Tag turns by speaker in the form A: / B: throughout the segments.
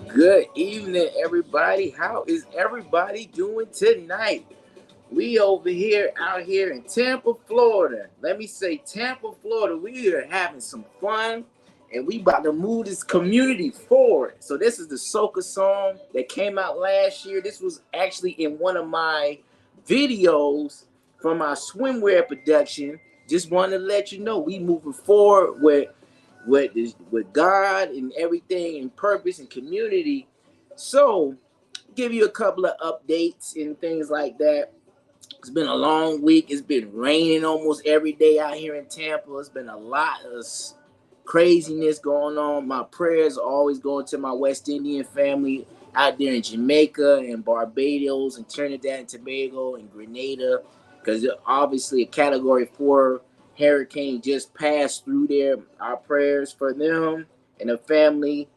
A: Good evening, everybody. How is everybody doing tonight? We over here out here in Tampa, Florida. Let me say Tampa, Florida. We are having some fun and we about to move this community forward. So this is the soca song that came out last year. This was actually in one of my videos from our swimwear production. Just wanted to let you know we moving forward with God and everything and purpose and community. So give you a couple of updates and things like that. It's been a long week. It's been raining almost every day out here in Tampa. It's been a lot of craziness going on. My prayers are always going to my West Indian family out there in Jamaica and Barbados and Trinidad and Tobago and Grenada, because obviously a Category 4 hurricane just passed through there. Our prayers for them and the family.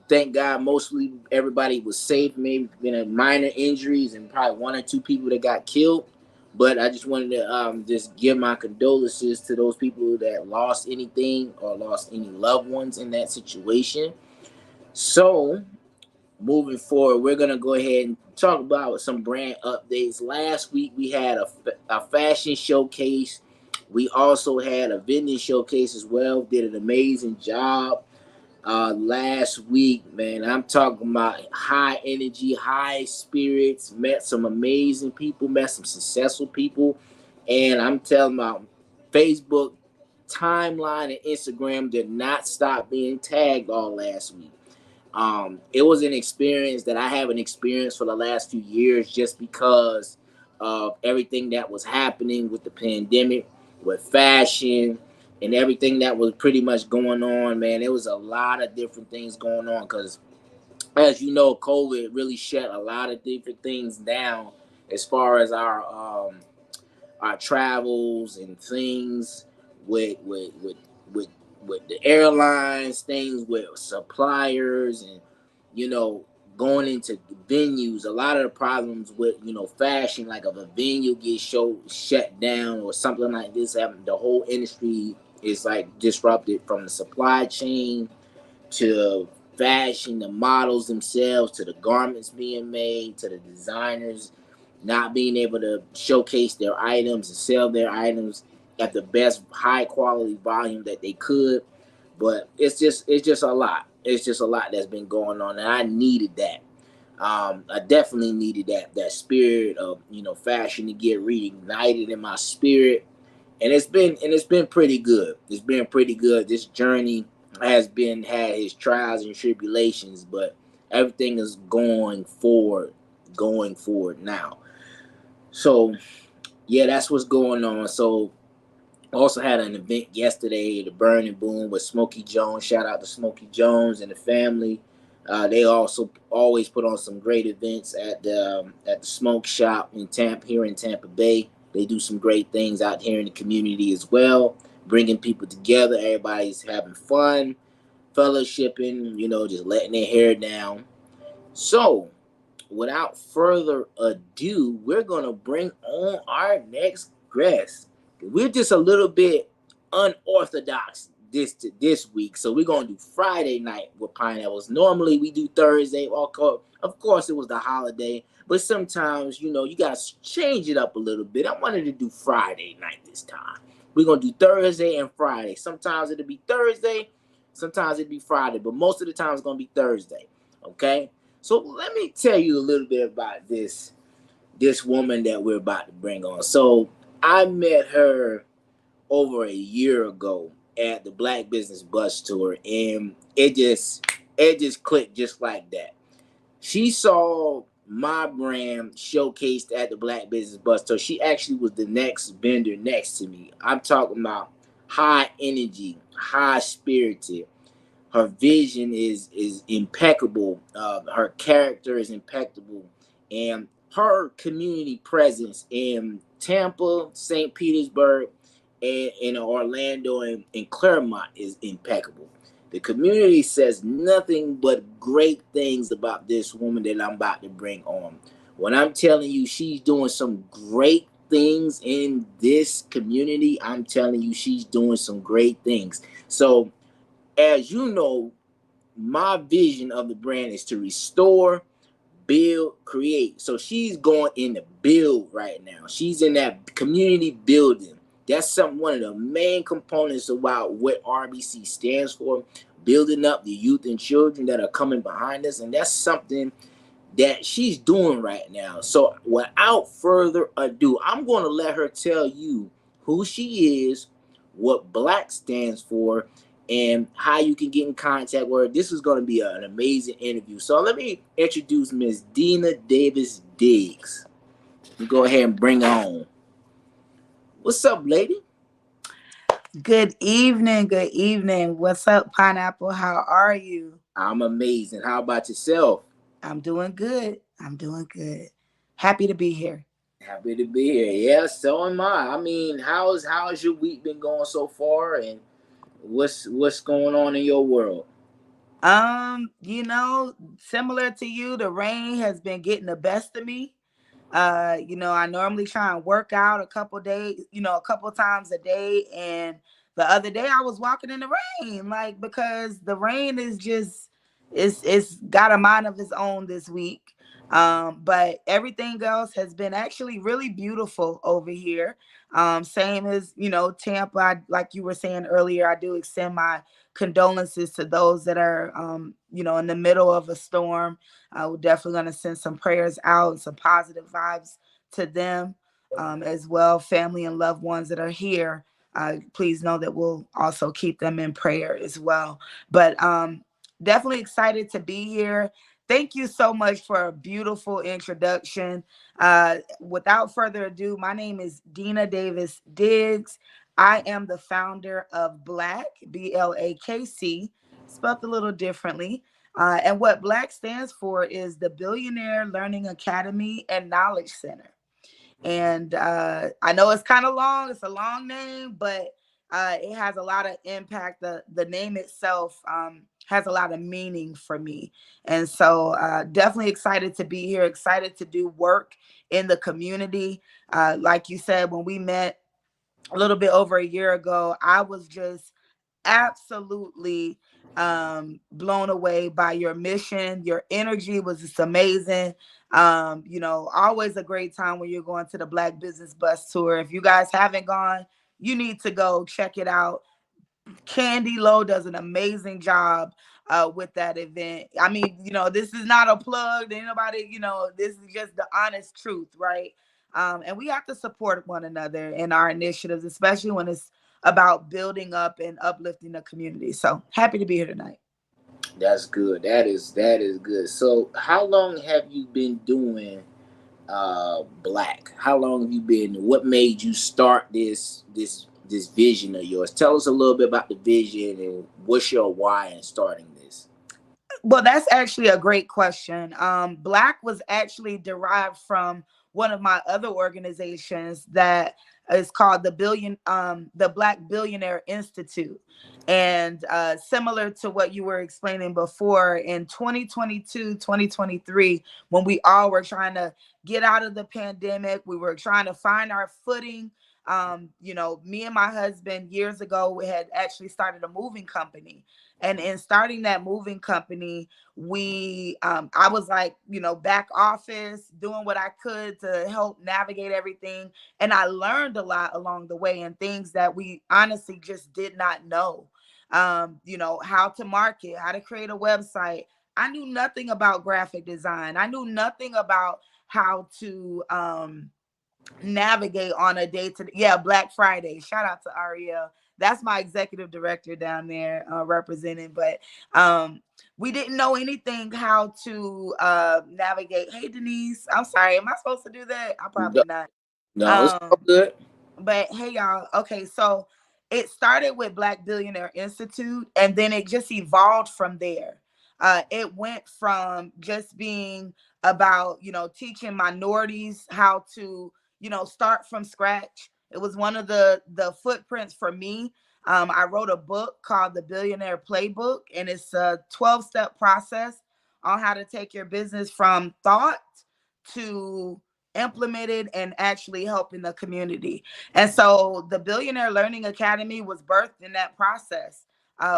A: Thank God mostly everybody was safe. Maybe been minor injuries and probably one or two people that got killed. But I just wanted to just give my condolences to those people that lost anything or lost any loved ones in that situation. So moving forward, we're gonna go ahead and talk about some brand updates. Last week we had a fashion showcase. We also had a vending showcase as well. Did an amazing job last week, man. I'm talking about high energy, high spirits, met some amazing people, met some successful people, and I'm telling about Facebook timeline and Instagram did not stop being tagged all last week. It was an experience that I haven't experienced for the last few years just because of everything that was happening with the pandemic, with fashion, and everything that was pretty much going on, man. There was a lot of different things going on because, as you know, COVID really shut a lot of different things down as far as our travels and things with with the airlines, things with suppliers, and you know going into venues. A lot of the problems with fashion, like if a venue gets shut down or something like this happen, the whole industry is like disrupted from the supply chain to fashion, the models themselves, to the garments being made, to the designers not being able to showcase their items and sell their items at the best high quality volume that they could. But it's just a lot. It's just a lot that's been going on, and I needed that. I definitely needed that spirit of fashion to get reignited in my spirit, and it's been pretty good. It's been pretty good. This journey had its trials and tribulations, but everything is going forward now. So yeah, that's what's going on. So also had an event yesterday, the Burn and Boom with Smokey Jones. Shout out to Smokey Jones and the family. They also always put on some great events at the Smoke Shop in Tampa, here in Tampa Bay. They do some great things out here in the community as well, bringing people together. Everybody's having fun, fellowshipping, just letting their hair down. So, without further ado, we're gonna bring on our next guest. We're just a little bit unorthodox this week, so we're gonna do Friday night with pineapples. Normally we do Thursday. Of course, it was the holiday, but sometimes you gotta change it up a little bit. I wanted to do Friday night this time. We're gonna do Thursday and Friday. Sometimes it'll be Thursday, sometimes it'll be Friday, but most of the time it's gonna be Thursday. Okay. So let me tell you a little bit about this woman that we're about to bring on. So I met her over a year ago at the Black Business Bus Tour, and it just clicked just like that. She saw my brand showcased at the Black Business Bus Tour. She actually was the next vendor next to me. I'm talking about high energy, high spirited. Her vision is impeccable. Her character is impeccable, and her community presence in Tampa, St. Petersburg, and in Orlando and Claremont is impeccable. The community says nothing but great things about this woman that I'm about to bring on. When I'm telling you she's doing some great things in this community, I'm telling you she's doing some great things. So as you know, my vision of the brand is to restore, build, create. So she's going in the build right now. She's in that community building. That's one of the main components about what RBC stands for, building up the youth and children that are coming behind us. And that's something that she's doing right now. So without further ado, I'm going to let her tell you who she is, what Black stands for, and how you can get in contact with her. This is going to be an amazing interview. So let me introduce Miss Dina Davis Diggs. Go ahead and bring her on. What's up, lady?
B: Good evening. Good evening. What's up, Pineapple? How are you?
A: I'm amazing. How about yourself?
B: I'm doing good. I'm doing good. Happy to be here.
A: Happy to be here. Yeah, so am I. I mean, how's your week been going so far, and what's going on in your world?
B: Similar to you, the rain has been getting the best of me. I normally try and work out a couple days, a couple times a day. And the other day I was walking in the rain, like because the rain is just it's got a mind of its own this week. But everything else has been actually really beautiful over here. Same as, Tampa, like you were saying earlier, I do extend my condolences to those that are in the middle of a storm. We're definitely going to send some prayers out and some positive vibes to them as well. Family and loved ones that are here, please know that we'll also keep them in prayer as well. But definitely excited to be here. Thank you so much for a beautiful introduction. Without further ado, my name is Dina Davis Diggs. I am the founder of Black, BLAKC, spelled a little differently. And what Black stands for is the Billionaire Learning Academy and Knowledge Center. And I know it's kind of long, it's a long name, but it has a lot of impact. The name itself has a lot of meaning for me. And so definitely excited to be here, excited to do work in the community. Like you said, when we met a little bit over a year ago, I was just absolutely blown away by your mission. Your energy was just amazing. Always a great time when you're going to the Black Business Bus Tour. If you guys haven't gone, you need to go check it out. Candy Low does an amazing job with that event. I mean, this is not a plug to anybody, this is just the honest truth, right? And we have to support one another in our initiatives, especially when it's about building up and uplifting the community. So happy to be here tonight.
A: That's good. That is good. So, how long have you been doing Black? How long have you been? What made you start this vision of yours? Tell us a little bit about the vision and what's your why in starting this.
B: Well, that's actually a great question. Black was actually derived from one of my other organizations that is called the Black Billionaire Institute. And similar to what you were explaining before, in 2022, 2023, when we all were trying to get out of the pandemic, we were trying to find our footing. Me and my husband years ago we had actually started a moving company, and in starting that moving company, we I was like, back office, doing what I could to help navigate everything. And I learned a lot along the way and things that we honestly just did not know. How to market, how to create a website. I knew nothing about graphic design. I knew nothing about how to navigate on a day to Black Friday. Shout out to Ariel. That's my executive director down there representing. But we didn't know anything how to navigate. Hey Denise, I'm sorry. Am I supposed to do that? I'm probably
A: No,
B: not.
A: no, it's all
B: Um,
A: good.
B: but hey y'all, okay, so it started with Black Billionaire Institute and then it just evolved from there. It went from just being about, teaching minorities how to, start from scratch. It was one of the footprints for me. I wrote a book called The Billionaire Playbook, and it's a 12-step process on how to take your business from thought to implemented and actually helping the community. And so the Billionaire Learning Academy was birthed in that process.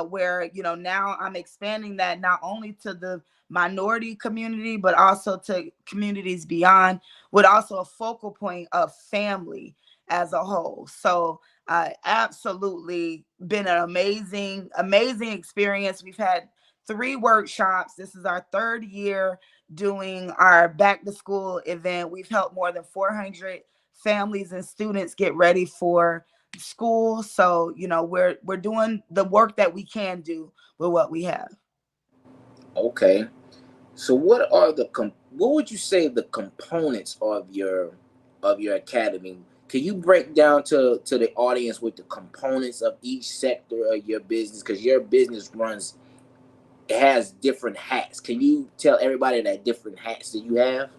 B: where, now I'm expanding that not only to the minority community, but also to communities beyond, with also a focal point of family as a whole. So absolutely been an amazing experience. We've had 3 workshops. This is our third year doing our back to school event. We've helped more than 400 families and students get ready for school. So, we're doing the work that we can do with what we have.
A: Okay. So what would you say the components of your academy? Can you break down to the audience with the components of each sector of your business? Because your business runs, it has different hats. Can you tell everybody that different hats that you have?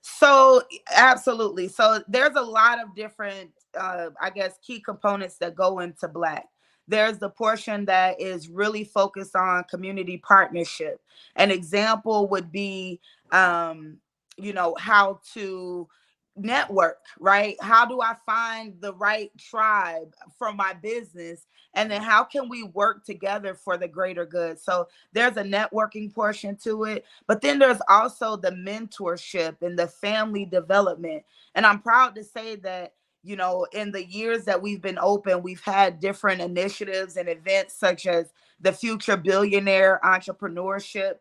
B: So absolutely. So there's a lot of different, I guess, key components that go into Black. There's the portion that is really focused on community partnership. An example would be, how to network, right? How do I find the right tribe for my business? And then how can we work together for the greater good? So there's a networking portion to it, but then there's also the mentorship and the family development. And I'm proud to say that, in the years that we've been open, we've had different initiatives and events such as the Future Billionaire Entrepreneurship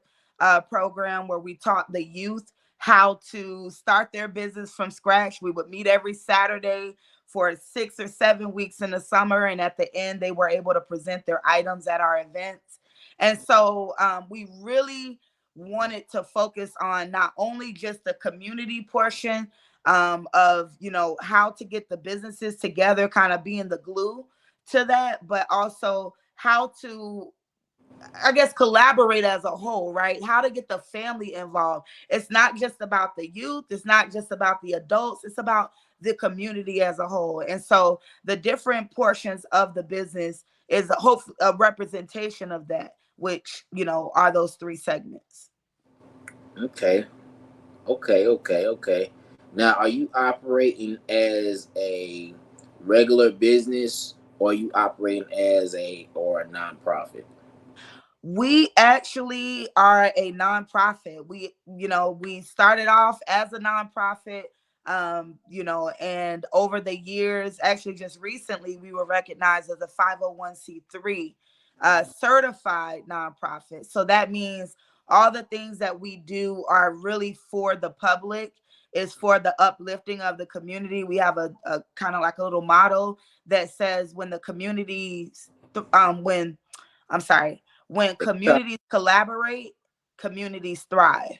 B: program, where we taught the youth how to start their business from scratch. We would meet every Saturday for 6 or 7 weeks in the summer. And at the end, they were able to present their items at our events. And so we really wanted to focus on not only just the community portion of, how to get the businesses together, kind of being the glue to that, but also how to, I guess, collaborate as a whole, right? How to get the family involved. It's not just about the youth, it's not just about the adults, it's about the community as a whole. And so the different portions of the business is a representation of that, which, are those 3 segments.
A: Okay. Okay. Now, are you operating as a regular business, or are you operating as a nonprofit?
B: We actually are a nonprofit. We started off as a nonprofit, and over the years, actually just recently, we were recognized as a 501c3 certified nonprofit. So that means all the things that we do are really for the public, is for the uplifting of the community. We have a kind of like a little motto that says, when the communities, when, I'm sorry, when communities collaborate, communities thrive,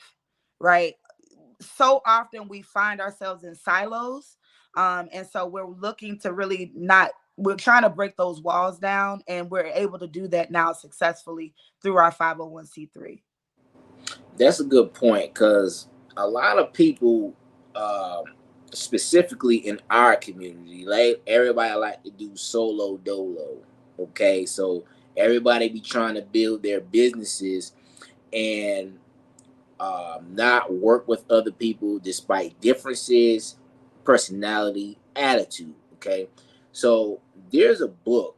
B: right? So often we find ourselves in silos. And so we're looking to really not, we're trying to break those walls down, and we're able to do that now successfully through our 501c3.
A: That's a good point, because a lot of people, um, specifically in our community, like everybody like to do solo dolo. Okay, so everybody be trying to build their businesses and not work with other people despite differences, personality, attitude. Okay, so there's a book.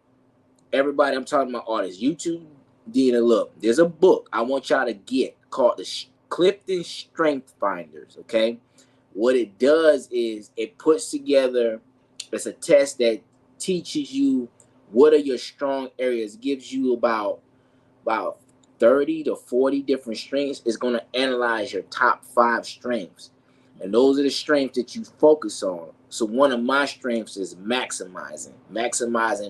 A: Everybody, I'm talking about artists. YouTube, Dina, look, there's a book I want y'all to get called the Clifton Strength Finders. Okay, what it does is it puts together. It's a test that teaches you what are your strong areas. Gives you about 30 to 40 different strengths. Is going to analyze your top 5 strengths. And those are the strengths that you focus on. So one of my strengths is maximizing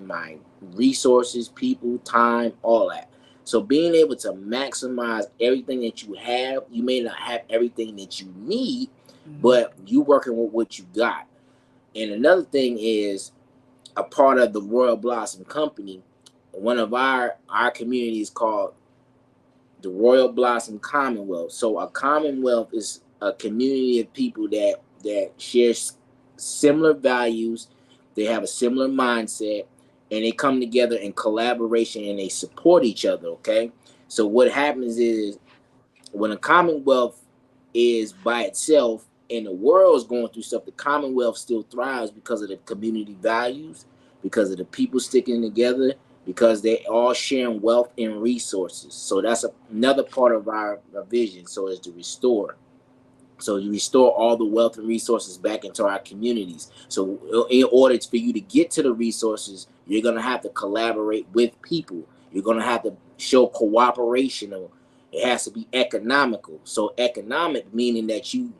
A: my resources, people, time, all that. So being able to maximize everything that you have, you may not have everything that you need,
B: Mhm.
A: but you working with what you got. And another thing is, a part of the Royal Blossom Company, one of our communities called the Royal Blossom Commonwealth. So a commonwealth is a community of people that share similar values, they have a similar mindset, and they come together in collaboration and they support each other. Okay, so what happens is, when a commonwealth is by itself and the world is going through stuff, the commonwealth still thrives because of the community values, because of the people sticking together, because they all sharing wealth and resources. So that's another part of our vision. So is to restore. So you restore all the wealth and resources back into our communities. So in order for you to get to the resources, you're gonna have to collaborate with people. You're gonna have to show cooperation. It has to be economical. So economic meaning that you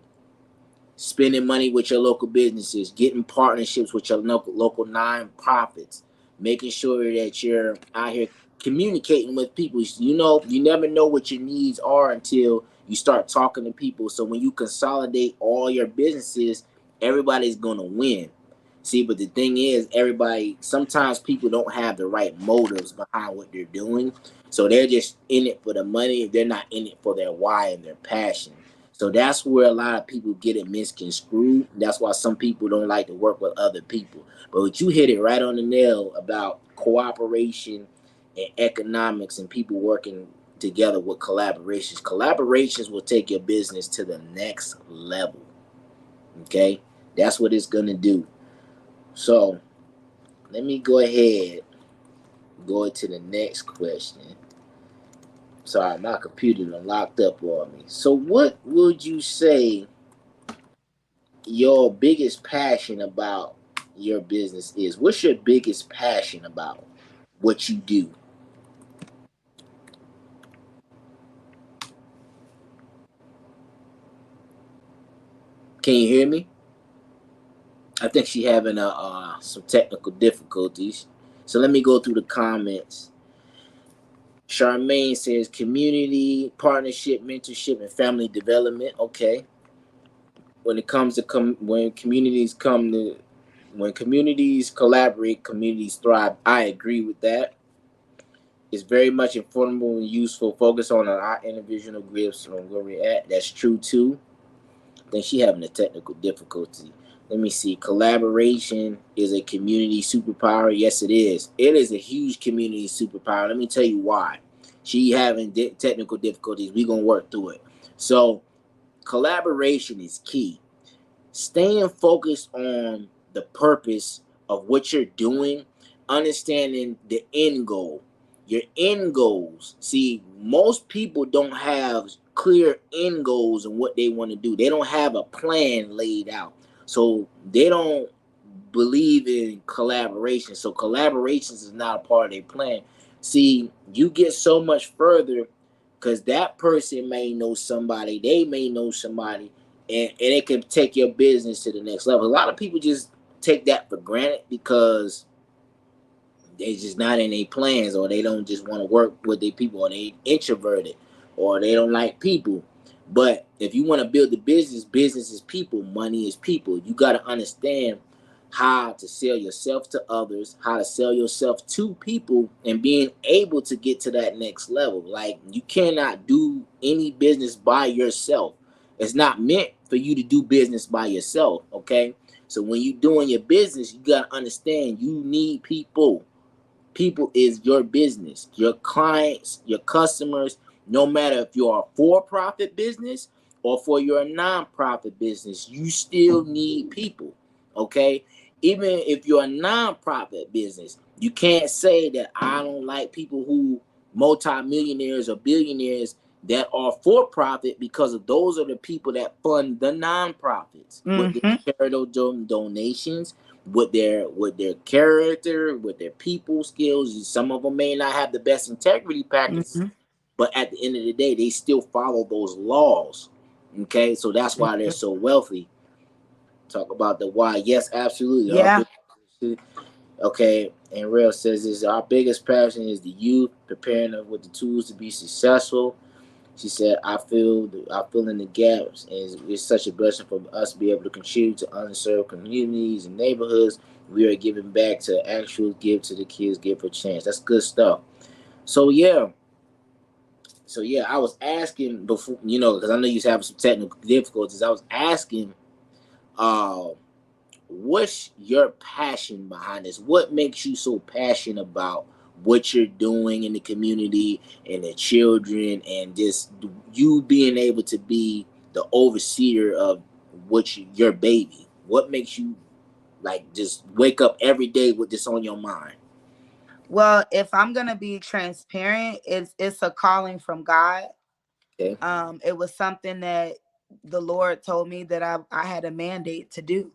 A: spending money with your local businesses, getting partnerships with your local non-profits, making sure that you're out here communicating with people. You know, you never know what your needs are until you start talking to people. So when you consolidate all your businesses, everybody's going to win. See, but the thing is, sometimes people don't have the right motives behind what they're doing. So they're just in it for the money. They're not in it for their why and their passion. So that's where a lot of people get it misconstrued. That's why some people don't like to work with other people. But you hit it right on the nail about cooperation and economics and people working together with collaborations. Collaborations will take your business to the next level. Okay? That's what it's going to do. So let me go ahead go to the next question. Sorry, my computer done locked up on me. So what would you say your biggest passion about your business is? What's your biggest passion about what you do? Can you hear me? I think she having some technical difficulties. So let me go through the comments. Charmaine says community, partnership, mentorship, and family development. Okay. When it comes to when communities collaborate, communities thrive. I agree with that. It's very much informative and useful. Focus on our individual grips on where we're at. That's true too. I think she having a technical difficulty. Let me see. Collaboration is a community superpower. Yes, it is. It is a huge community superpower. Let me tell you why. She having technical difficulties. We gonna work through it. So collaboration is key. Staying focused on the purpose of what you're doing, understanding the end goal. Your end goals. See, most people don't have clear end goals and what they want to do. They don't have a plan laid out. So they don't believe in collaboration. So collaborations is not a part of their plan. See, you get so much further because that person may know somebody, they may know somebody, and it can take your business to the next level. A lot of people just take that for granted because they just not in their plans, or they don't just want to work with their people, or they introverted, or they don't like people. But if you want to build a business, business is people, money is people. You got to understand how to sell yourself to others, how to sell yourself to people, and being able to get to that next level. Like, you cannot do any business by yourself. It's not meant for you to do business by yourself, okay? So when you're doing your business, you got to understand you need people. People is your business, your clients, your customers. No matter if you're a for-profit business or for your non-profit business, you still need people. Okay, even if you're a non-profit business, you can't say that I don't like people who multi-millionaires or billionaires that are for profit, because of those are the people that fund the non-profits with
B: Mm-hmm.
A: their charitable donations, with their character, with their people skills. Some of them may not have the best integrity practices,
B: Mm-hmm.
A: but at the end of the day, they still follow those laws. Okay, so that's why they're so wealthy. Talk about the why. Yes, absolutely.
B: Yeah.
A: Okay, and Real says this: our biggest passion is the youth, preparing them with the tools to be successful. She said, I fill in the gaps, and it's such a blessing for us to be able to contribute to underserved communities and neighborhoods. We are giving back to actual give to the kids, give a chance. That's good stuff. So yeah, I was asking before, because I know you having some technical difficulties. I was asking, uh, what's your passion behind this? What makes you so passionate about what you're doing in the community and the children, and just you being able to be the overseer of your baby? What makes you like just wake up every day with this on your mind?
B: Well, if I'm gonna be transparent, it's a calling from God.
A: Okay.
B: It was something that the Lord told me that I had a mandate to do.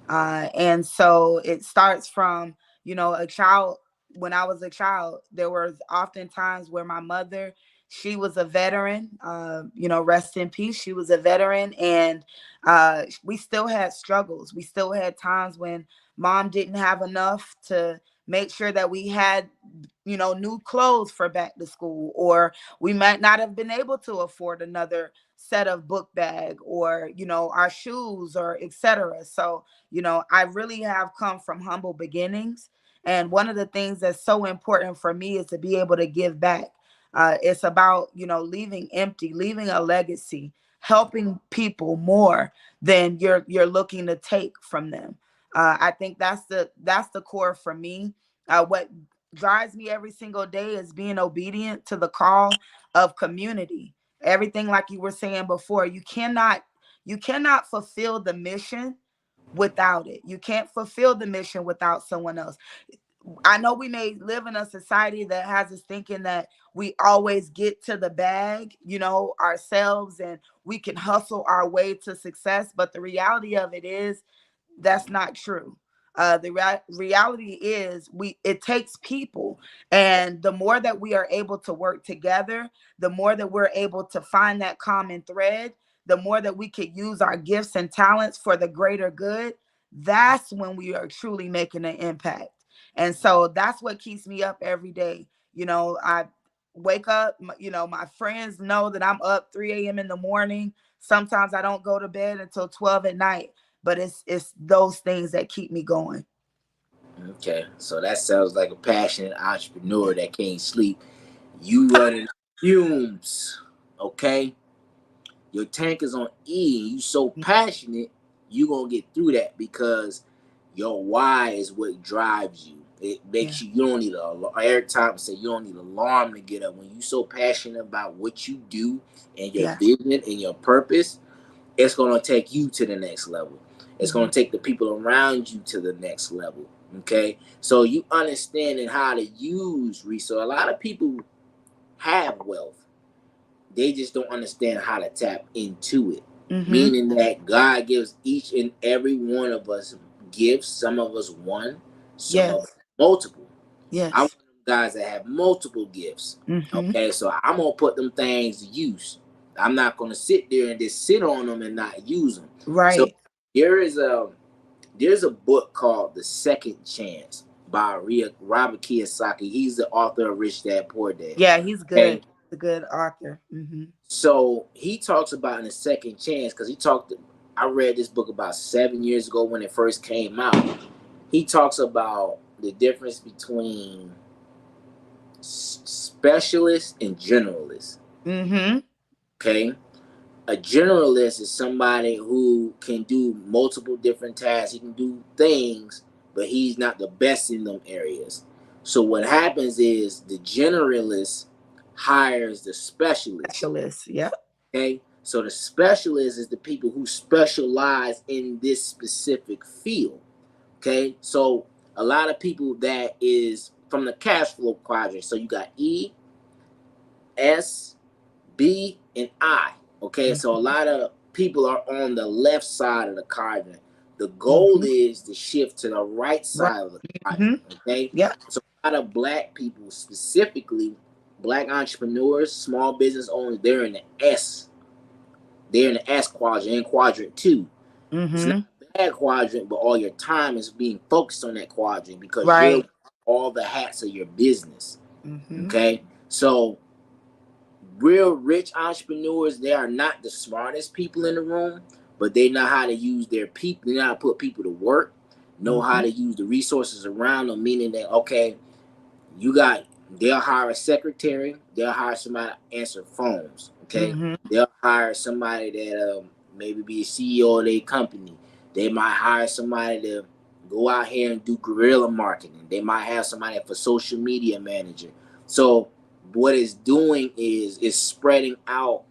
B: And so it starts from, a child. When I was a child, there was often times where my mother, she was a veteran, rest in peace. She was a veteran, and we still had struggles. We still had times when mom didn't have enough to make sure that we had, new clothes for back to school, or we might not have been able to afford another set of book bag, or our shoes, or etc. So I really have come from humble beginnings. And one of the things that's so important for me is to be able to give back. It's about, leaving empty, leaving a legacy, helping people more than you're looking to take from them. I think that's the core for me. What drives me every single day is being obedient to the call of community. Everything, like you were saying before, you cannot fulfill the mission without it. You can't fulfill the mission without someone else. I know we may live in a society that has us thinking that we always get to the bag, ourselves, and we can hustle our way to success. But the reality of it is that's not true. The reality is it takes people, and the more that we are able to work together, the more that we're able to find that common thread, the more that we could use our gifts and talents for the greater good. That's when we are truly making an impact. And so that's what keeps me up every day. I wake up, my friends know that I'm up 3 a.m. in the morning. Sometimes I don't go to bed until 12 at night, but it's those things that keep me going.
A: Okay. So that sounds like a passionate entrepreneur that can't sleep. You running fumes. Okay. Your tank is on E. You so passionate, you gonna get through that because your why is what drives you. It
B: Yeah.
A: makes you don't need a every time I say you don't need an alarm to get up. When you so passionate about what you do and your
B: Yeah.
A: vision and your purpose, it's gonna take you to the next level. It's
B: Hmm.
A: gonna take the people around you to the next level. Okay, so you understanding how to use resource. A lot of people have wealth, they just don't understand how to tap into it.
B: Hmm.
A: Meaning that God gives each and every one of us gifts. Some of us one, some of us
B: Yes.
A: multiple. I'm one
B: Yes.
A: of them guys that have multiple gifts.
B: Hmm.
A: Okay, so I'm gonna put them things to use. I'm not gonna sit there and just sit on them and not use them. So
B: Right.
A: there is a there's a book called The Second Chance by Robert Kiyosaki. He's the author of Rich Dad Poor Dad.
B: Yeah, he's good.
A: Okay,
B: A good author. Hmm.
A: so he talks about in a second chance because he talked. I read this book about 7 years ago when it first came out. He talks about the difference between specialist and generalist.
B: Hmm.
A: Okay, a generalist is somebody who can do multiple different tasks. He can do things, but he's not the best in them areas. So what happens is the generalist hires the specialist.
B: Specialist. Yep.
A: Okay, so the specialist is the people who specialize in this specific field. Okay, so a lot of people that is from the cash flow quadrant. So you got E, S, B, and I. Okay, so a lot of people are on the left side of the quadrant. The goal
B: Hmm.
A: is to shift to the right
B: Right.
A: side of the
B: Hmm.
A: quadrant. Okay,
B: Yep.
A: so a lot of black people, specifically black entrepreneurs, small business owners, they're in the S, they're in the S quadrant, in quadrant two. It's not
B: Hmm.
A: a bad quadrant, but all your time is being focused on that quadrant because you're
B: Right.
A: all the hats of your business.
B: Hmm.
A: Okay. So real rich entrepreneurs, they are not the smartest people in the room, but they know how to use their people, they know how to put people to work, know how
B: Hmm.
A: to use the resources around them, meaning that okay, you got, they'll hire a secretary, they'll hire somebody to answer phones. Okay,
B: Hmm.
A: they'll hire somebody that maybe be a CEO of their company. They might hire somebody to go out here and do guerrilla marketing. They might have somebody for social media manager. So what it's doing is it's spreading out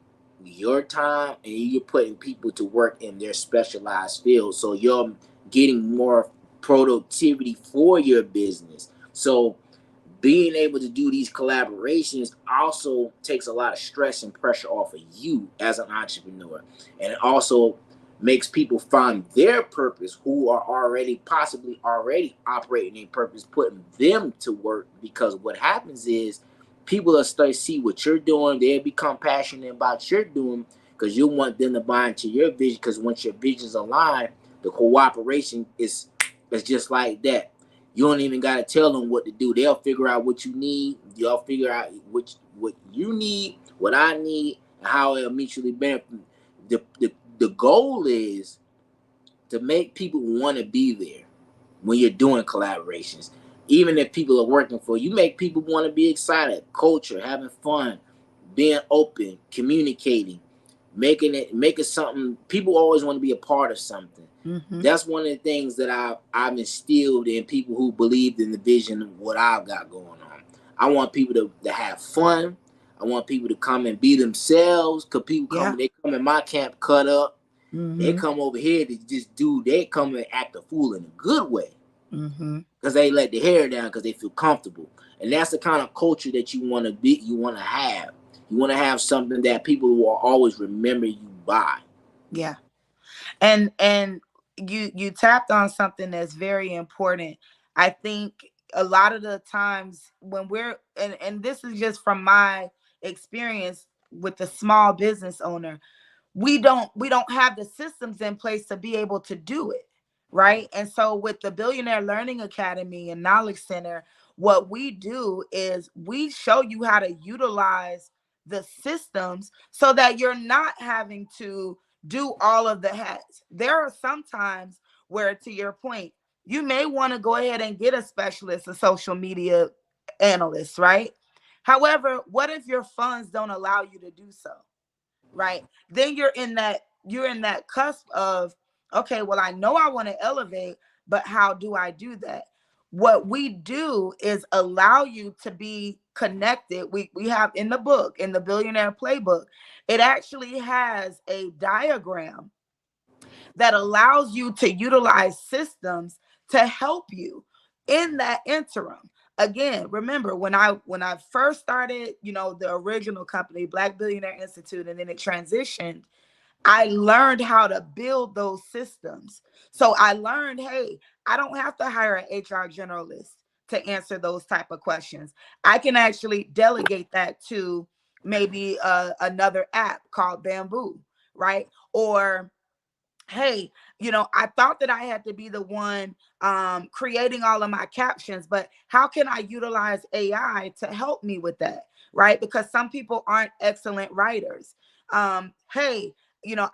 A: your time and you're putting people to work in their specialized field. So you're getting more productivity for your business. So being able to do these collaborations also takes a lot of stress and pressure off of you as an entrepreneur. And it also makes people find their purpose who are already possibly already operating in purpose, putting them to work. Because what happens is people will start to see what you're doing, they'll become passionate about what you're doing because you want them to buy into your vision. Because once your visions align, the cooperation is just like that. You don't even gotta tell them what to do. They'll figure out what you need. Y'all figure out what you need, what I need, and how it'll mutually benefit. The goal is to make people want to be there when you're doing collaborations. Even if people are working for you, make people want to be excited, culture, having fun, being open, communicating, making something. People always want to be a part of something.
B: Mm-hmm.
A: That's one of the things that I've instilled in people who believed in the vision of what I've got going on. I want people to have fun. I want people to come and be themselves. Cause people
B: Yeah.
A: they come in my camp cut up. They
B: Mm-hmm.
A: come over here to just they come and act a fool in a good way.
B: Mm-hmm.
A: Because they let the hair down because they feel comfortable. And that's the kind of culture that you want to be, you want to have. You want to have something that people will always remember you by.
B: Yeah. And you tapped on something that's very important. I think a lot of the times when we're and this is just from my experience with the small business owner, we don't have the systems in place to be able to do it, right? And so with the Billionaire Learning Academy and Knowledge Center, what we do is we show you how to utilize the systems so that you're not having to do all of the hats. There are some times where, to your point, you may want to go ahead and get a specialist, a social media analyst, right? However, what if your funds don't allow you to do so? Right? Then you're in that cusp of, okay, well, I know I want to elevate, but how do I do that? What we do is allow you to be connected. We have in the book, in the Billionaire Playbook, it actually has a diagram that allows you to utilize systems to help you in that interim. Again, remember when I first started, the original company, Black Billionaire Institute, and then it transitioned, I learned how to build those systems. So I learned, hey, I don't have to hire an HR generalist to answer those type of questions. I can actually delegate that to maybe another app called Bamboo, right? Or hey, I thought that I had to be the one creating all of my captions, but how can I utilize AI to help me with that, right? Because some people aren't excellent writers. Hey,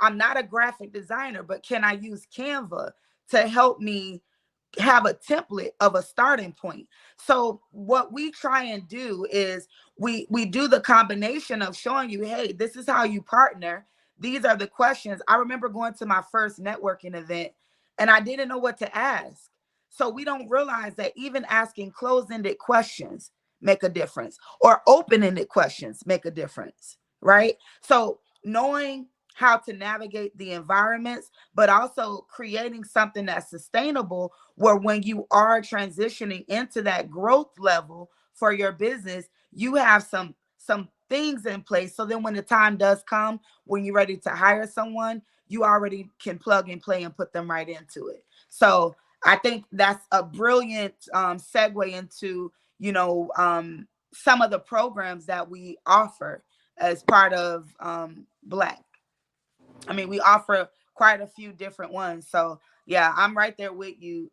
B: I'm not a graphic designer, but can I use Canva to help me have a template of a starting point? So what we try and do is we do the combination of showing you, hey, this is how you partner. These are the questions. I remember going to my first networking event and I didn't know what to ask. So we don't realize that even asking closed-ended questions make a difference, or open-ended questions make a difference, right? So knowing how to navigate the environments, but also creating something that's sustainable, where when you are transitioning into that growth level for your business, you have some things in place. So then when the time does come, when you're ready to hire someone, you already can plug and play and put them right into it. So I think that's a brilliant segue into, some of the programs that we offer as part of Black. I mean, we offer quite a few different ones. So yeah, I'm right there with you,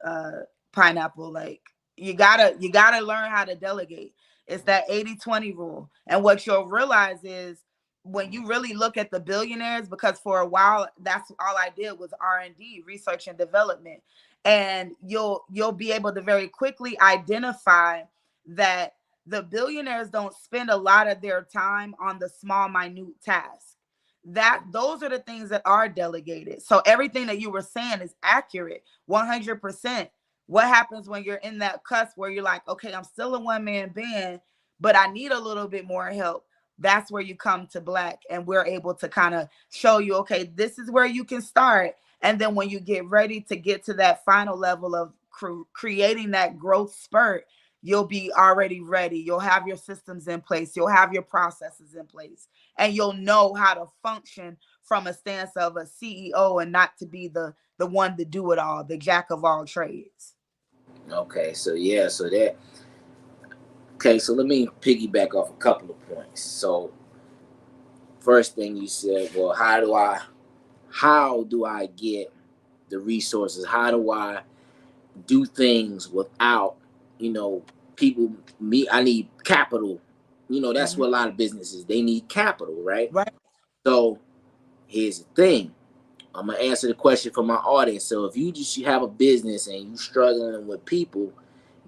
B: Pineapple. Like you gotta learn how to delegate. It's that 80-20 rule. And what you'll realize is when you really look at the billionaires, because for a while that's all I did was R&D, research and development. And you'll be able to very quickly identify that the billionaires don't spend a lot of their time on the small, minute tasks. That those are the things that are delegated. So everything that you were saying is accurate 100%. What happens when you're in that cusp where you're like, okay, I'm still a one-man band, but I need a little bit more help? That's where you come to Black, and we're able to kind of show you, okay, this is where you can start. And then when you get ready to get to that final level of creating that growth spurt, you'll be already ready. You'll have your systems in place. You'll have your processes in place. And you'll know how to function from a stance of a CEO and not to be the one to do it all, the jack of all trades.
A: Okay, so yeah, so that okay, so let me piggyback off a couple of points. So first thing you said, well, how do I get the resources? How do I do things without, you know, people me I need capital. That's
B: Mhm.
A: what a lot of businesses they need capital, right?
B: Right.
A: So here's the thing. I'm gonna answer the question for my audience. So if you have a business and you struggling with people,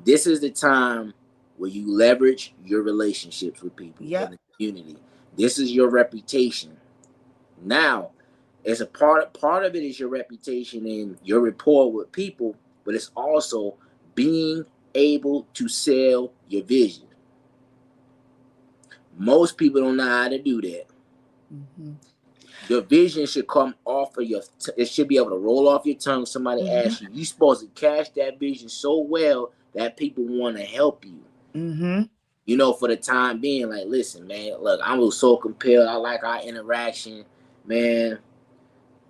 A: this is the time where you leverage your relationships with people in
B: Yep.
A: the community. This is your reputation. Now, as a part of it is your reputation and your rapport with people, but it's also being able to sell your vision. Most people don't know how to do that.
B: Mhm.
A: Your vision should come off of it should be able to roll off your tongue. Somebody
B: Mhm.
A: asks you, you supposed to cash that vision so well that people want to help you.
B: Mhm.
A: For the time being, like, listen, man, look, I'm so compelled. I like our interaction, man.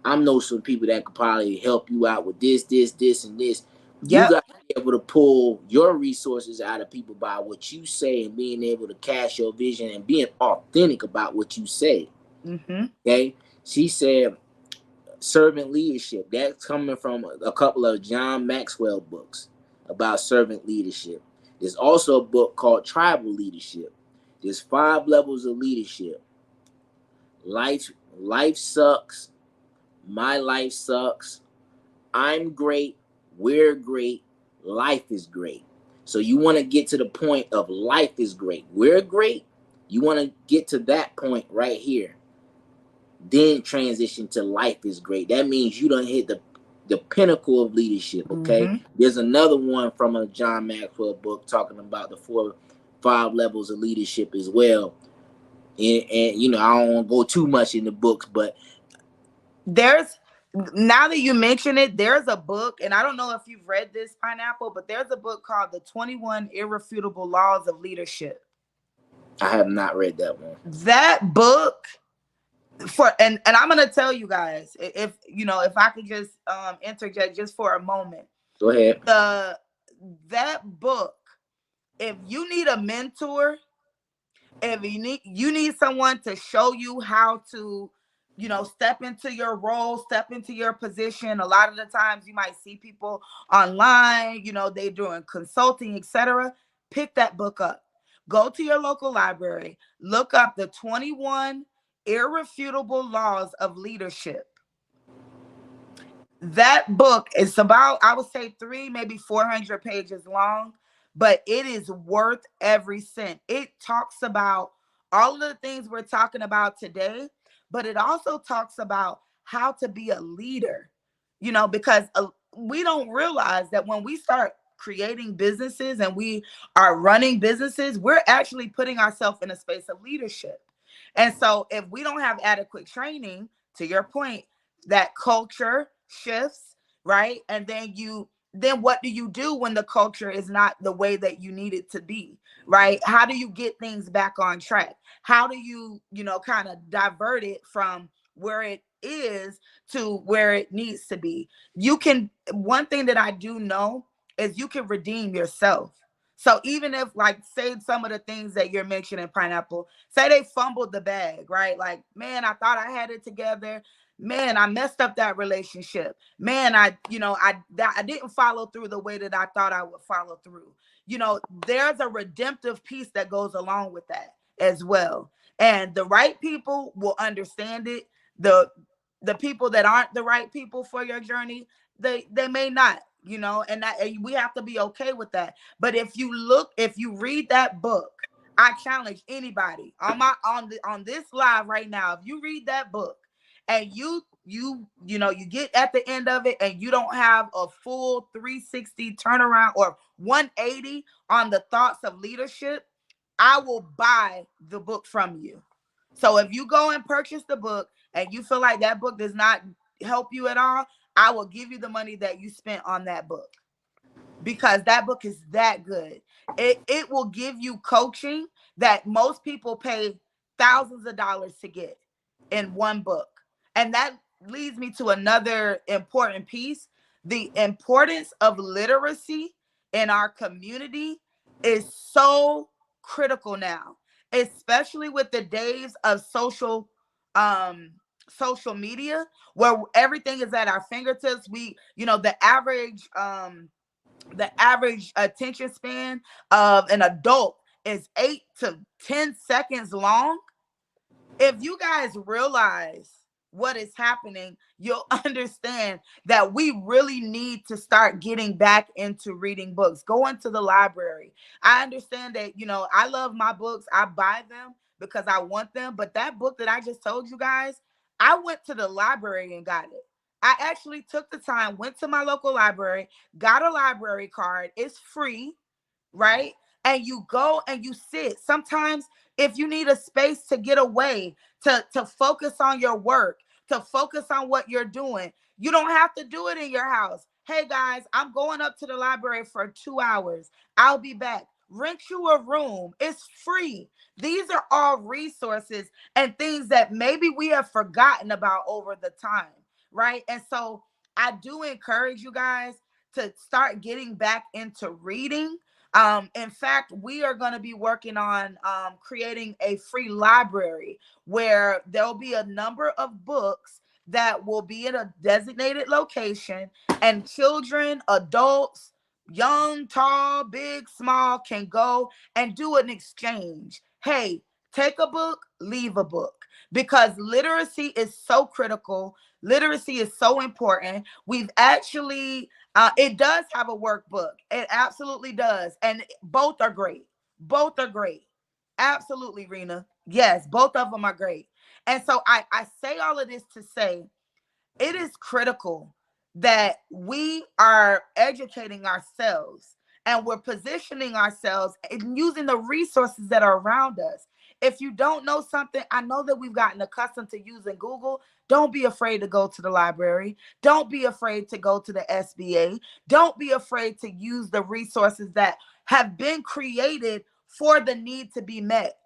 A: I know some people that could probably help you out with this, and this. You
B: Yep.
A: got to be able to pull your resources out of people by what you say and being able to cash your vision and being authentic about what you say.
B: Mhm.
A: Okay. She said servant leadership. That's coming from a couple of John Maxwell books about servant leadership. There's also a book called Tribal Leadership. There's 5 levels of leadership. Life sucks. My life sucks. I'm great. We're great. Life is great. So you want to get to the point of life is great. We're great. You want to get to that point right here. Then transition to life is great. That means you don't hit the pinnacle of leadership. Okay.
B: Mhm.
A: There's another one from a John Maxwell book talking about the 5 levels of leadership as well. And I don't want to go too much in the books, but
B: There's Now that you mention it, there's a book, and I don't know if you've read this, Pineapple, but there's a book called The 21 Irrefutable Laws of Leadership.
A: I have not read that one.
B: That book for and I'm gonna tell you guys, if if I could just interject just for a moment.
A: Go ahead.
B: The That book, if you need a mentor, if you need someone to show you how to step into your role, step into your position. A lot of the times you might see people online, they doing consulting, etc. Pick that book up. Go to your local library, look up the 21 irrefutable laws of leadership. That book is about, I would say, three, maybe 400 pages long, but it is worth every cent. It talks about all of the things we're talking about today, but it also talks about how to be a leader, because we don't realize that when we start creating businesses and we are running businesses, we're actually putting ourselves in a space of leadership. And so if we don't have adequate training, to your point, that culture shifts, right? And then what do you do when the culture is not the way that you need it to be, right? How do you get things back on track? How do you, kind of divert it from where it is to where it needs to be? One thing that I do know is you can redeem yourself. So even if, like, say some of the things that you're mentioning, Pineapple, say they fumbled the bag, right? Like, man, I thought I had it together. Man, I messed up that relationship. Man, I didn't follow through the way that I thought I would follow through. There's a redemptive piece that goes along with that as well. And the right people will understand it. The people that aren't the right people for your journey, they may not, and we have to be okay with that. But if you read that book, I challenge anybody on this live right now. If you read that book and you get at the end of it and you don't have a full 360 turnaround or 180 on the thoughts of leadership, I will buy the book from you. So if you go and purchase the book and you feel like that book does not help you at all, I will give you the money that you spent on that book. because that book is that good. It will give you coaching that most people pay thousands of dollars to get in one book. And that leads me to another important piece. The importance of literacy in our community is so critical now, especially with the days of um social media, where everything is at our fingertips. We, the average attention span of an adult is 8 to 10 seconds long. If you guys realize what is happening, you'll understand that we really need to start getting back into reading books, going to the library. I understand that, I love my books. I buy them because I want them. But that book that I just told you guys, I went to the library and got it. I actually took the time, went to my local library, got a library card. It's free, right? And you go and you sit. Sometimes if you need a space to get away, to focus on your work, to focus on what you're doing, you don't have to do it in your house. Hey guys, I'm going up to the library for 2 hours. I'll be back. Rent you a room. It's free. These are all resources and things that maybe we have forgotten about over the time, right? And so I do encourage you guys to start getting back into reading. In fact, we are going to be working on creating a free library where there'll be a number of books that will be in a designated location, and children, adults, young, tall, big, small, can go and do an exchange. Hey, take a book, leave a book, because literacy is so critical. Literacy is so important. We've actually it does have a workbook. It absolutely does. And both are great. Both are great. Absolutely, Rena. Yes, both of them are great. And so I say all of this to say it is critical that we are educating ourselves and we're positioning ourselves and using the resources that are around us. If you don't know something, I know that we've gotten accustomed to using Google. Don't be afraid to go to the library. Don't be afraid to go to the SBA. Don't be afraid to use the resources that have been created for the need to be met,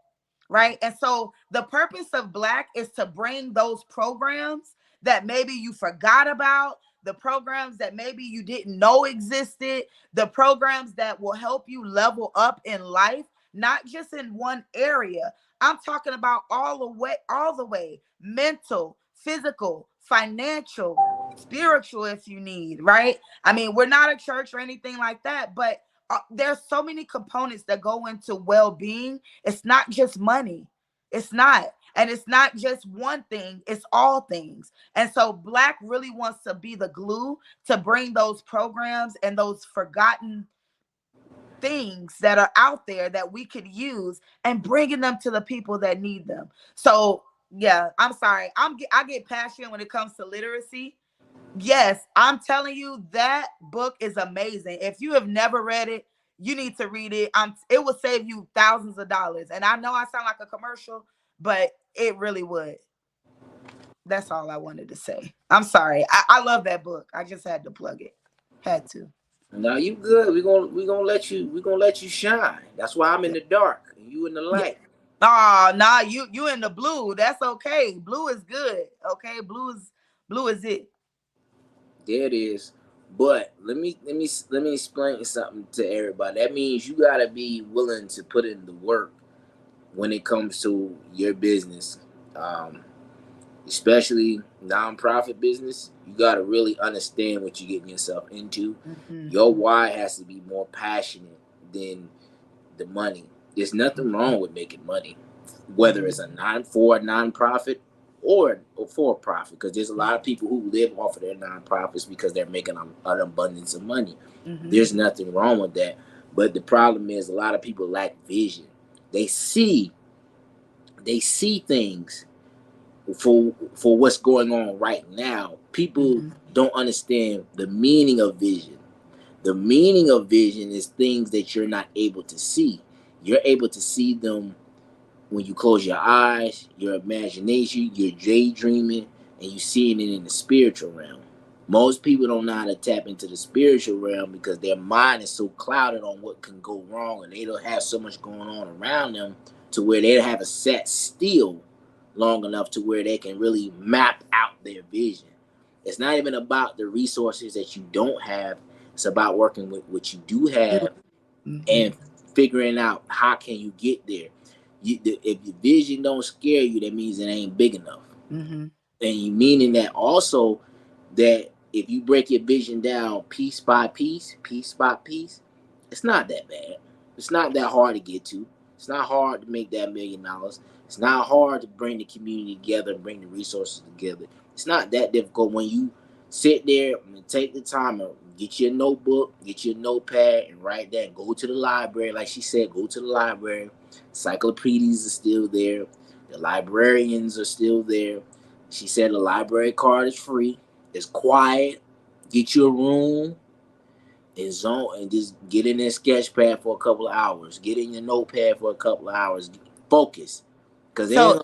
B: right? And so the purpose of Black is to bring those programs that maybe you forgot about, the programs that maybe you didn't know existed, the programs that will help you level up in life, not just in one area. I'm talking about all the way, mental, physical, financial, spiritual, if you need, right? I mean, we're not a church or anything like that, but there's so many components that go into well-being. It's not just money. It's not. And it's not just one thing, it's all things. And so Black really wants to be the glue to bring those programs and those forgotten things that are out there that we could use and bringing them to the people that need them. So, yeah, I'm sorry. I get passionate when it comes to literacy. Yes, I'm telling you, that book is amazing. If you have never read it, you need to read it. It will save you thousands of dollars. And I know I sound like a commercial, but it really would. That's all I wanted to say. I'm sorry. I love that book. I just had to plug it. Had to.
A: Now you good. We gonna let you shine. That's why I'm in
B: Yeah.
A: the dark and you in the
B: Yeah.
A: light.
B: Oh, nah, you in the blue. That's okay. Blue is good. Okay. Blue is it.
A: There it is. But let me explain something to everybody. That means you gotta be willing to put in the work when it comes to your business, um, especially nonprofit business. You gotta really understand what you're getting yourself into.
B: Hmm.
A: Your why has to be more passionate than the money. There's nothing wrong with making money, whether it's a
B: Hmm.
A: nonprofit or a for profit. Because there's a lot of people who live off of their nonprofits because they're making an abundance of money.
B: Hmm.
A: There's nothing wrong with that. But the problem is a lot of people lack vision. They see they see things for what's going on right now. People
B: Hmm.
A: don't understand the meaning of vision. The meaning of vision is things that you're not able to see. You're able to see them when you close your eyes, your imagination, you're daydreaming, and you're seeing it in the spiritual realm. Most people don't know how to tap into the spiritual realm because their mind is so clouded on what can go wrong, and they don't have so much going on around them to where they have a set still long enough to where they can really map out their vision. It's not even about the resources that you don't have. It's about working with what you do
B: Do.
A: have
B: Mm-hmm.
A: and figuring out how can you get there. If your vision don't scare you, that means it ain't big enough.
B: Mm-hmm.
A: And you meaning that also that if you break your vision down piece by piece, it's not that bad. It's not that hard to get to. It's not hard to make that $1 million. It's not hard to bring the community together and bring the resources together. It's not that difficult when you sit there and take the time and get your notebook, get your notepad, and write that. Go to the library, like she said. Go to the library. Encyclopedias are still there. The librarians are still there. She said the library card is free. It's quiet. Get you a room and zone and just get in that sketch pad for a couple of hours. Get in your notepad for a couple of hours. Focus. Because there
B: So,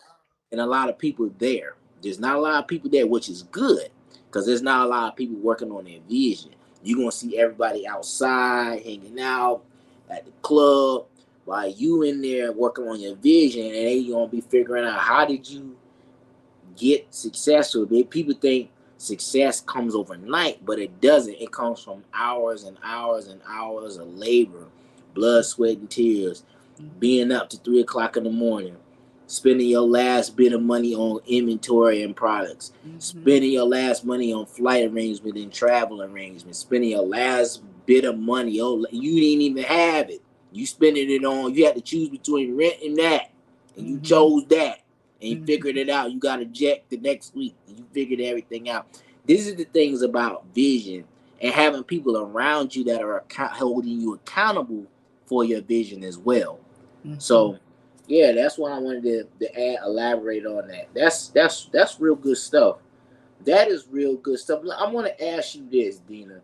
A: ain't a lot of people there. There's not a lot of people there, which is good. Because there's not a lot of people working on their vision. You're going to see everybody outside, hanging out at the club, while you in there working on your vision, and they going to be figuring out how did you get successful. People think success comes overnight, but it doesn't. It comes from hours and hours and hours of labor, blood, sweat, and tears,
B: mm-hmm.
A: being up to 3 o'clock in the morning, spending your last bit of money on inventory and products,
B: Mm-hmm.
A: spending your last money on flight arrangement and travel arrangements, spending your last bit of money. Oh, you didn't even have it. You spending it on. You had to choose between rent and that, and you
B: Mm-hmm.
A: chose that, and you figured
B: Mm-hmm.
A: it out. You got a jet the next week, and you figured everything out. This is the things about vision and having people around you that are holding you accountable for your vision as well.
B: Mm-hmm.
A: So, yeah, that's why I wanted to elaborate on that. That's real good stuff. That is real good stuff. I want to ask you this, Dina.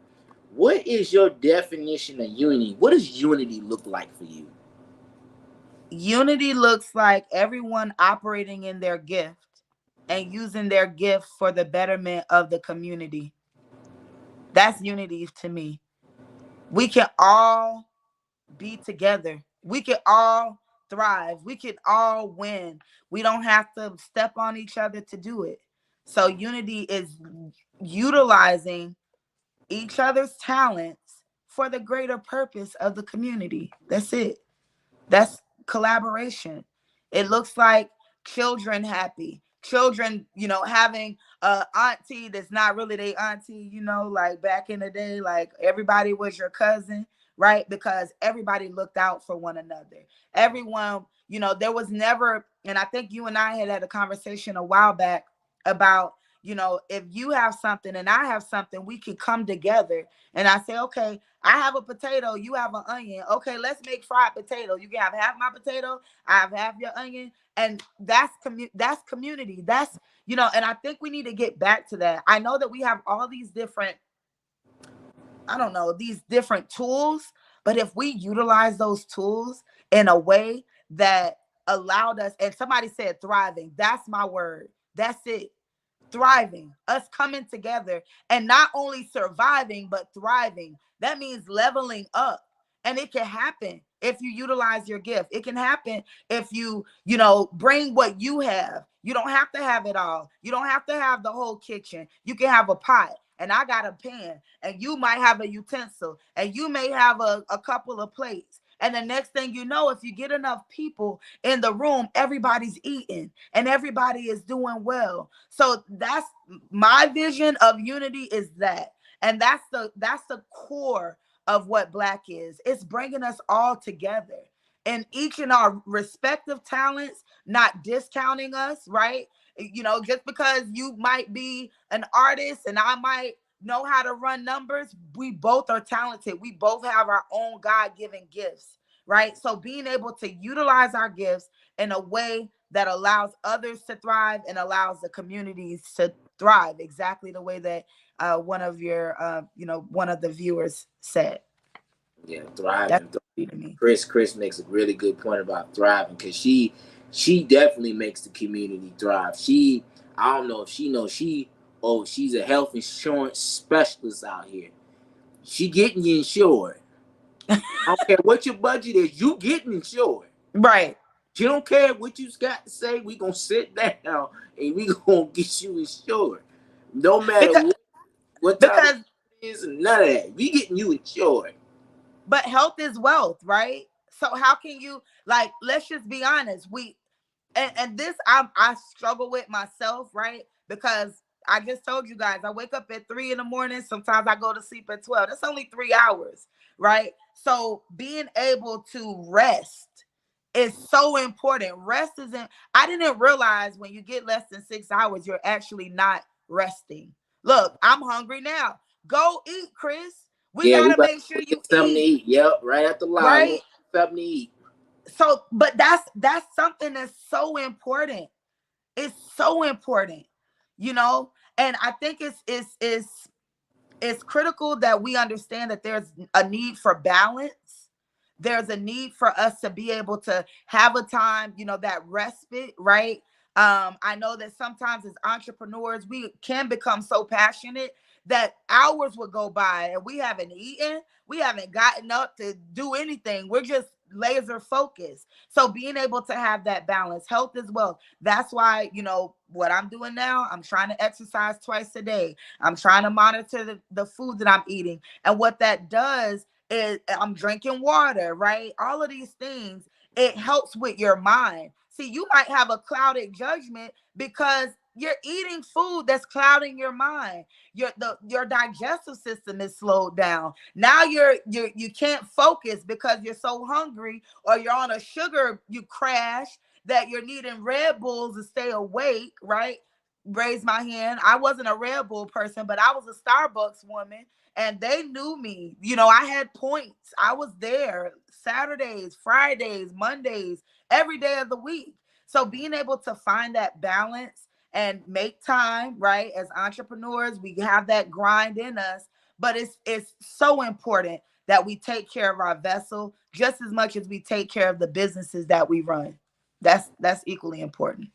A: What is your definition of unity? What does unity look like for you?
B: Unity looks like everyone operating in their gift and using their gift for the betterment of the community. That's unity to me. We can all be together. We can all thrive. We can all win. We don't have to step on each other to do it. So unity is utilizing each other's talents for the greater purpose of the community. That's it. That's collaboration. It looks like children happy. Children, having a auntie that's not really their auntie, like back in the day, like everybody was your cousin, right? Because everybody looked out for one another. Everyone, there was never, and I think you and I had a conversation a while back about, if you have something and I have something, we can come together. And I say, okay, I have a potato, you have an onion. Okay, let's make fried potato. You can have half my potato, I have half your onion, and that's community. That's and I think we need to get back to that. I know that we have all these different, I don't know, these different tools, but if we utilize those tools in a way that allowed us, and somebody said thriving, that's my word. That's it. Thriving, us coming together and not only surviving, but thriving. That means leveling up. And it can happen if you utilize your gift. It can happen if you bring what you have. You don't have to have it all. You don't have to have the whole kitchen. You can have a pot. And I got a pan, and you might have a utensil, and you may have a couple of plates. And the next thing you know, if you get enough people in the room, everybody's eating and everybody is doing well. So that's my vision of unity, is that. And that's the core of what Black is. It's bringing us all together and each in our respective talents, not discounting us, right? Just because you might be an artist and I might know how to run numbers, we both are talented. We both have our own God-given gifts, right? So being able to utilize our gifts in a way that allows others to thrive and allows the communities to thrive, exactly the way that one of the viewers said.
A: Yeah,
B: That's
A: thriving.
B: to me.
A: Chris makes a really good point about thriving because she definitely makes the community thrive. I don't know if she knows, she Oh, she's a health insurance specialist out here. She getting you insured. I don't care what your budget is, you getting insured.
B: Right.
A: She don't care what you got to say. We gonna sit down and we gonna get you insured. No matter
B: Because
A: what type of
B: because
A: it is, none of that. We getting you insured.
B: but health is wealth, right? So how can you, like, let's just be honest. And this I struggle with myself, right? Because I just told you guys I wake up at 3 in the morning. Sometimes I go to sleep at 12. That's only 3 hours, right? So being able to rest is so important. Rest isn't, I didn't realize when you get less than 6 hours, you're actually not resting. Look, I'm hungry now. Go eat, Chris. We
A: Yeah, we
B: gotta
A: about
B: make sure
A: to
B: you
A: get something to
B: eat,
A: eat. Yep, right after live, we gonna
B: right?
A: get something to eat.
B: So, but that's something that's so important. It's so important, you know. And I think it's critical that we understand that there's a need for balance. There's a need for us to be able to have a time, that respite, right? I know that sometimes as entrepreneurs, we can become so passionate that hours would go by and we haven't eaten, we haven't gotten up to do anything. We're just laser focused. So being able to have that balance, health as well. That's why, what I'm doing now, I'm trying to exercise twice a day. I'm trying to monitor the food that I'm eating. And what that does is I'm drinking water, right? All of these things, it helps with your mind. See, you might have a clouded judgment because you're eating food that's clouding your mind. Your digestive system is slowed down. Now you can't focus because you're so hungry, or you're on a sugar you crash that you're needing Red Bulls to stay awake, right? Raise my hand. I wasn't a Red Bull person, but I was a Starbucks woman, and they knew me. I had points. I was there Saturdays, Fridays, Mondays, every day of the week. So being able to find that balance and make time, right? As entrepreneurs, we have that grind in us, but it's so important that we take care of our vessel just as much as we take care of the businesses that we run. That's equally important.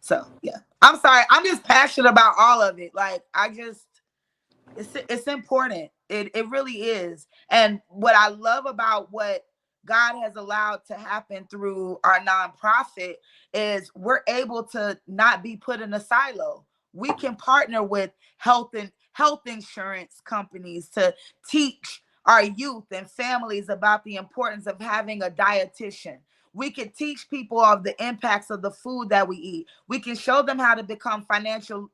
B: So yeah, I'm sorry. I'm just passionate about all of it. Like I just, it's important. It really is. And what I love about what God has allowed to happen through our nonprofit is we're able to not be put in a silo. We can partner with health insurance companies to teach our youth and families about the importance of having a dietitian. We can teach people of the impacts of the food that we eat. We can show them how to become financially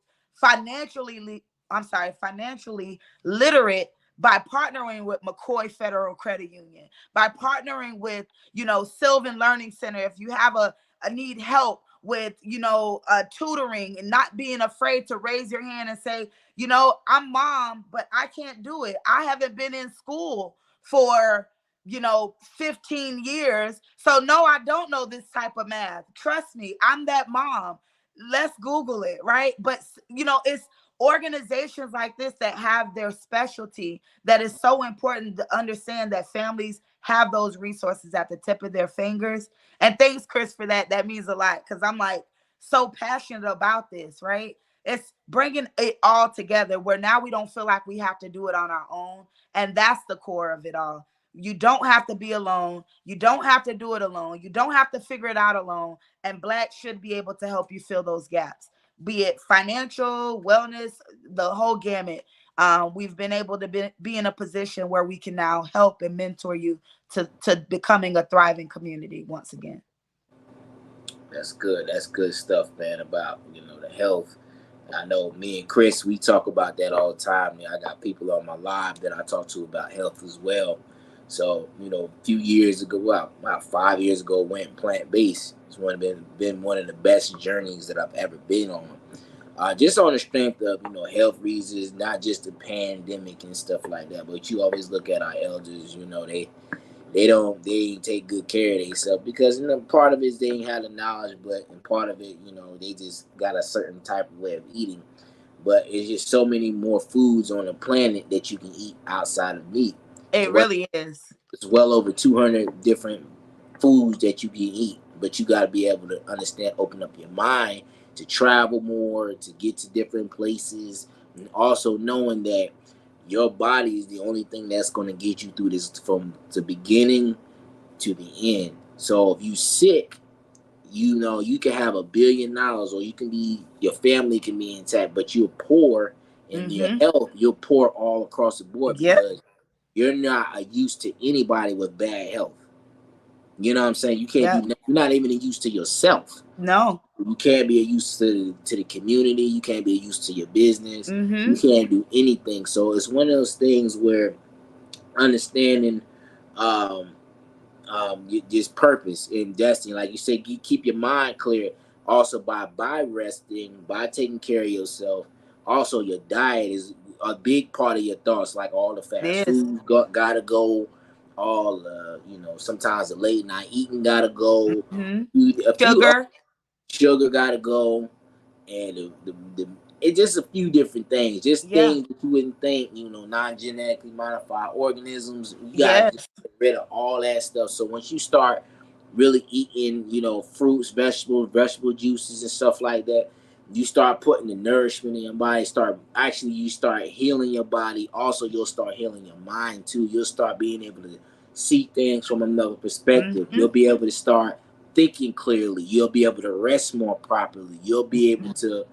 B: financially literate by partnering with McCoy Federal Credit Union, by partnering with, Sylvan Learning Center. If you have a need help with, tutoring, and not being afraid to raise your hand and say, I'm mom, but I can't do it. I haven't been in school for 15 years. So no, I don't know this type of math. Trust me, I'm that mom. Let's Google it, right? But it's organizations like this that have their specialty that is so important to understand that families have those resources at the tip of their fingers. And thanks, Chris, for that. That means a lot because I'm like so passionate about this, right? It's bringing it all together where now we don't feel like we have to do it on our own. And that's the core of it all. You don't have to be alone. You don't have to do it alone. You don't have to figure it out alone. And Black should be able to help you fill those gaps, be it financial, wellness, the whole gamut. We've been able to be in a position where we can now help and mentor you to becoming a thriving community once again.
A: That's good. That's good stuff, man. About the health. I know me and Chris, we talk about that all the time. I got people on my live that I talk to about health as well. So a few years ago, well, about 5 years ago, went plant based. It's been one of the best journeys that I've ever been on. Just on the strength of health reasons, not just the pandemic and stuff like that. But you always look at our elders. They ain't take good care of themselves because part of it is they ain't had the knowledge, but in part of it, they just got a certain type of way of eating. But it's just so many more foods on the planet that you can eat outside of meat. It's
B: It
A: well,
B: really is.
A: it's well over 200 different foods that you can eat, but you got to be able to understand, open up your mind to travel more, to get to different places, and also knowing that your body is the only thing that's going to get you through this from the beginning to the end. So if you sick, you know you can have $1 billion, or you can be your family can be intact, but you're poor in your
B: Mm-hmm.
A: health. You're poor all across the board
B: Yep.
A: because you're not used to anybody with bad health. You know what I'm saying? You can't be.
B: Yep.
A: You're not even used to yourself.
B: No.
A: You can't be a use to the community. You can't be a use to your business. You
B: Mm-hmm.
A: can't do anything. So it's one of those things where understanding um, just purpose and destiny. Like you said, you keep your mind clear. Also by resting, by taking care of yourself. Also, your diet is a big part of your thoughts. Like all the fast
B: It is.
A: food gotta go. All sometimes the late night eating gotta go.
B: Mm-hmm.
A: A few
B: Sugar.
A: sugar gotta go, and the it's just a few different things, just
B: Yeah.
A: things that you wouldn't think, non-genetically modified organisms. You gotta just
B: Yes.
A: get rid of all that stuff. So once you start really eating, fruits, vegetables, vegetable juices and stuff like that, you start putting the nourishment in your body, you start healing your body. Also, you'll start healing your mind too. You'll start being able to see things from another perspective.
B: Mm-hmm.
A: You'll be able to start thinking clearly. You'll be able to rest more properly. You'll be able to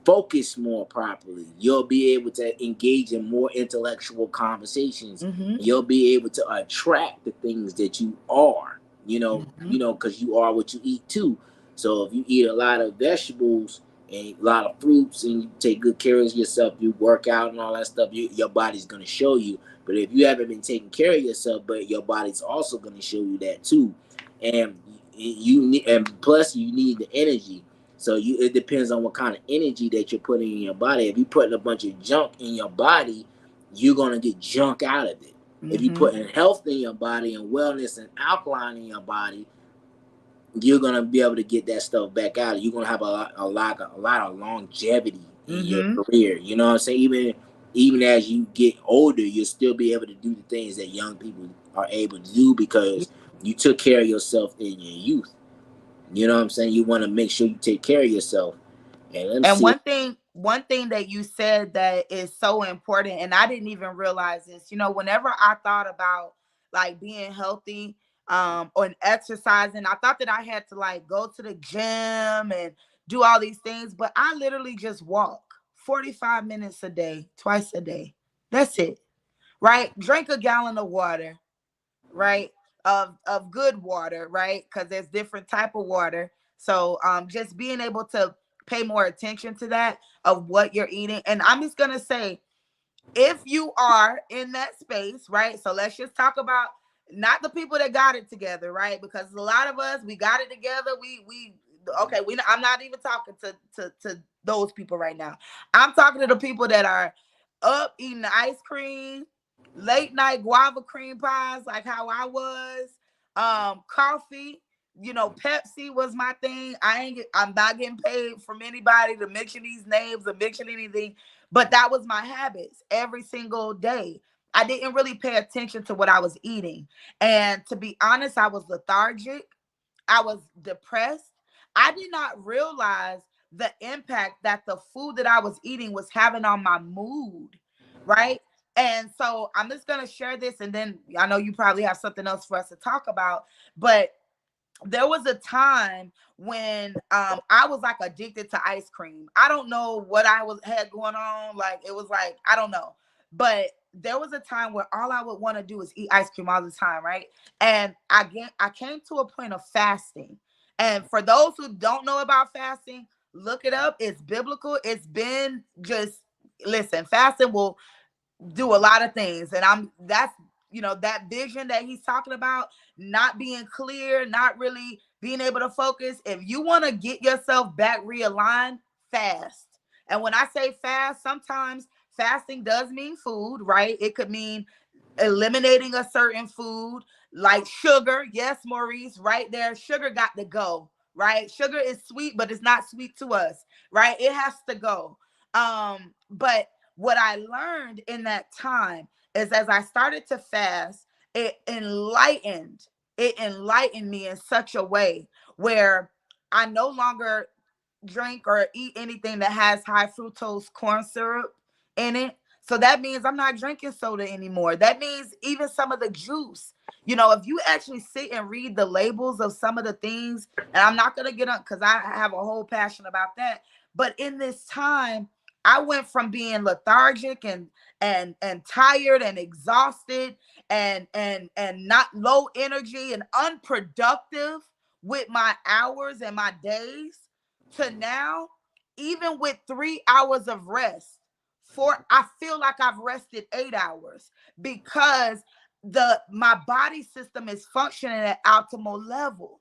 A: focus more properly. You'll be able to engage in more intellectual conversations.
B: Mm-hmm.
A: You'll be able to attract the things that you are,
B: Mm-hmm.
A: because you are what you eat too. So if you eat a lot of vegetables and a lot of fruits and you take good care of yourself, you work out and all that stuff, your body's going to show you. But if you haven't been taking care of yourself, but your body's also going to show you that too. And and plus you need the energy. So it depends on what kind of energy that you're putting in your body. If you're putting a bunch of junk in your body, you're gonna get junk out of it. If you're
B: Mm-hmm.
A: putting health in your body and wellness and alkaline in your body, you're gonna be able to get that stuff back out. You're gonna have a lot of longevity in your
B: Mm-hmm.
A: career. You know what I'm saying? Even as you get older, you'll still be able to do the things that young people are able to do because you took care of yourself in your youth. You know what I'm saying? You want to make sure you take care of yourself. And let me
B: And
A: see.
B: one thing that you said that is so important, and I didn't even realize this, whenever I thought about like being healthy, or exercising, I thought that I had to like go to the gym and do all these things, but I literally just walk 45 minutes a day, twice a day. That's it. Right? Drink a gallon of water, right? Of good water, right? Because there's different type of water. So just being able to pay more attention to that of what you're eating. And I'm just gonna say, if you are in that space, right? So let's just talk about not the people that got it together, right? Because a lot of us, we got it together. We okay. I'm not even talking to those people right now. I'm talking to the people that are up eating the ice cream, late night guava cream pies, like how I was. Coffee. Pepsi was my thing. I'm not getting paid from anybody to mention these names or mention anything, but that was my habits every single day. I didn't really pay attention to what I was eating. And to be honest, I was lethargic. I was depressed. I did not realize the impact that the food that I was eating was having on my mood. Right. And so I'm just going to share this. And then I know you probably have something else for us to talk about. But there was a time when I was like addicted to ice cream. I don't know what I was had going on. Like it was like, I don't know. But there was a time where all I would want to do is eat ice cream all the time, right? And I came to a point of fasting. And for those who don't know about fasting, look it up. It's biblical. It's been just listen, fasting will do a lot of things, and that's that vision that he's talking about, not being clear, not really being able to focus. If you want to get yourself back realigned, fast. And when I say fast, sometimes fasting does mean food, right? It could mean eliminating a certain food like sugar. Yes, Maurice, right there, sugar got to go. Right, sugar is sweet, but it's not sweet to us. Right, it has to go. But what I learned in that time is as I started to fast, it enlightened me in such a way where I no longer drink or eat anything that has high fructose corn syrup in it. So that means I'm not drinking soda anymore. That means even some of the juice. If you actually sit and read the labels of some of the things, and I'm not going to get up because I have a whole passion about that. But in this time, I went from being lethargic and tired and exhausted and not low energy and unproductive with my hours and my days to now, even with 3 hours of rest, I feel like I've rested 8 hours because my body system is functioning at optimal level.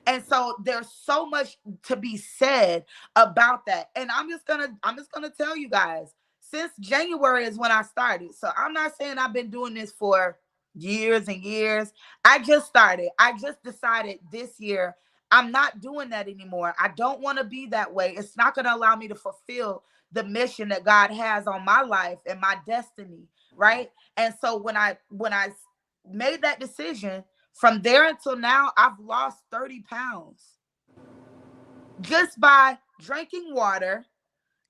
B: And so there's so much to be said about that. And I'm just gonna tell you guys, since January is when I started. So I'm not saying I've been doing this for years and years. I just started. I just decided this year I'm not doing that anymore. I don't want to be that way. It's not going to allow me to fulfill the mission that God has on my life and my destiny, right? And so when I made that decision, from there until now, I've lost 30 pounds just by drinking water,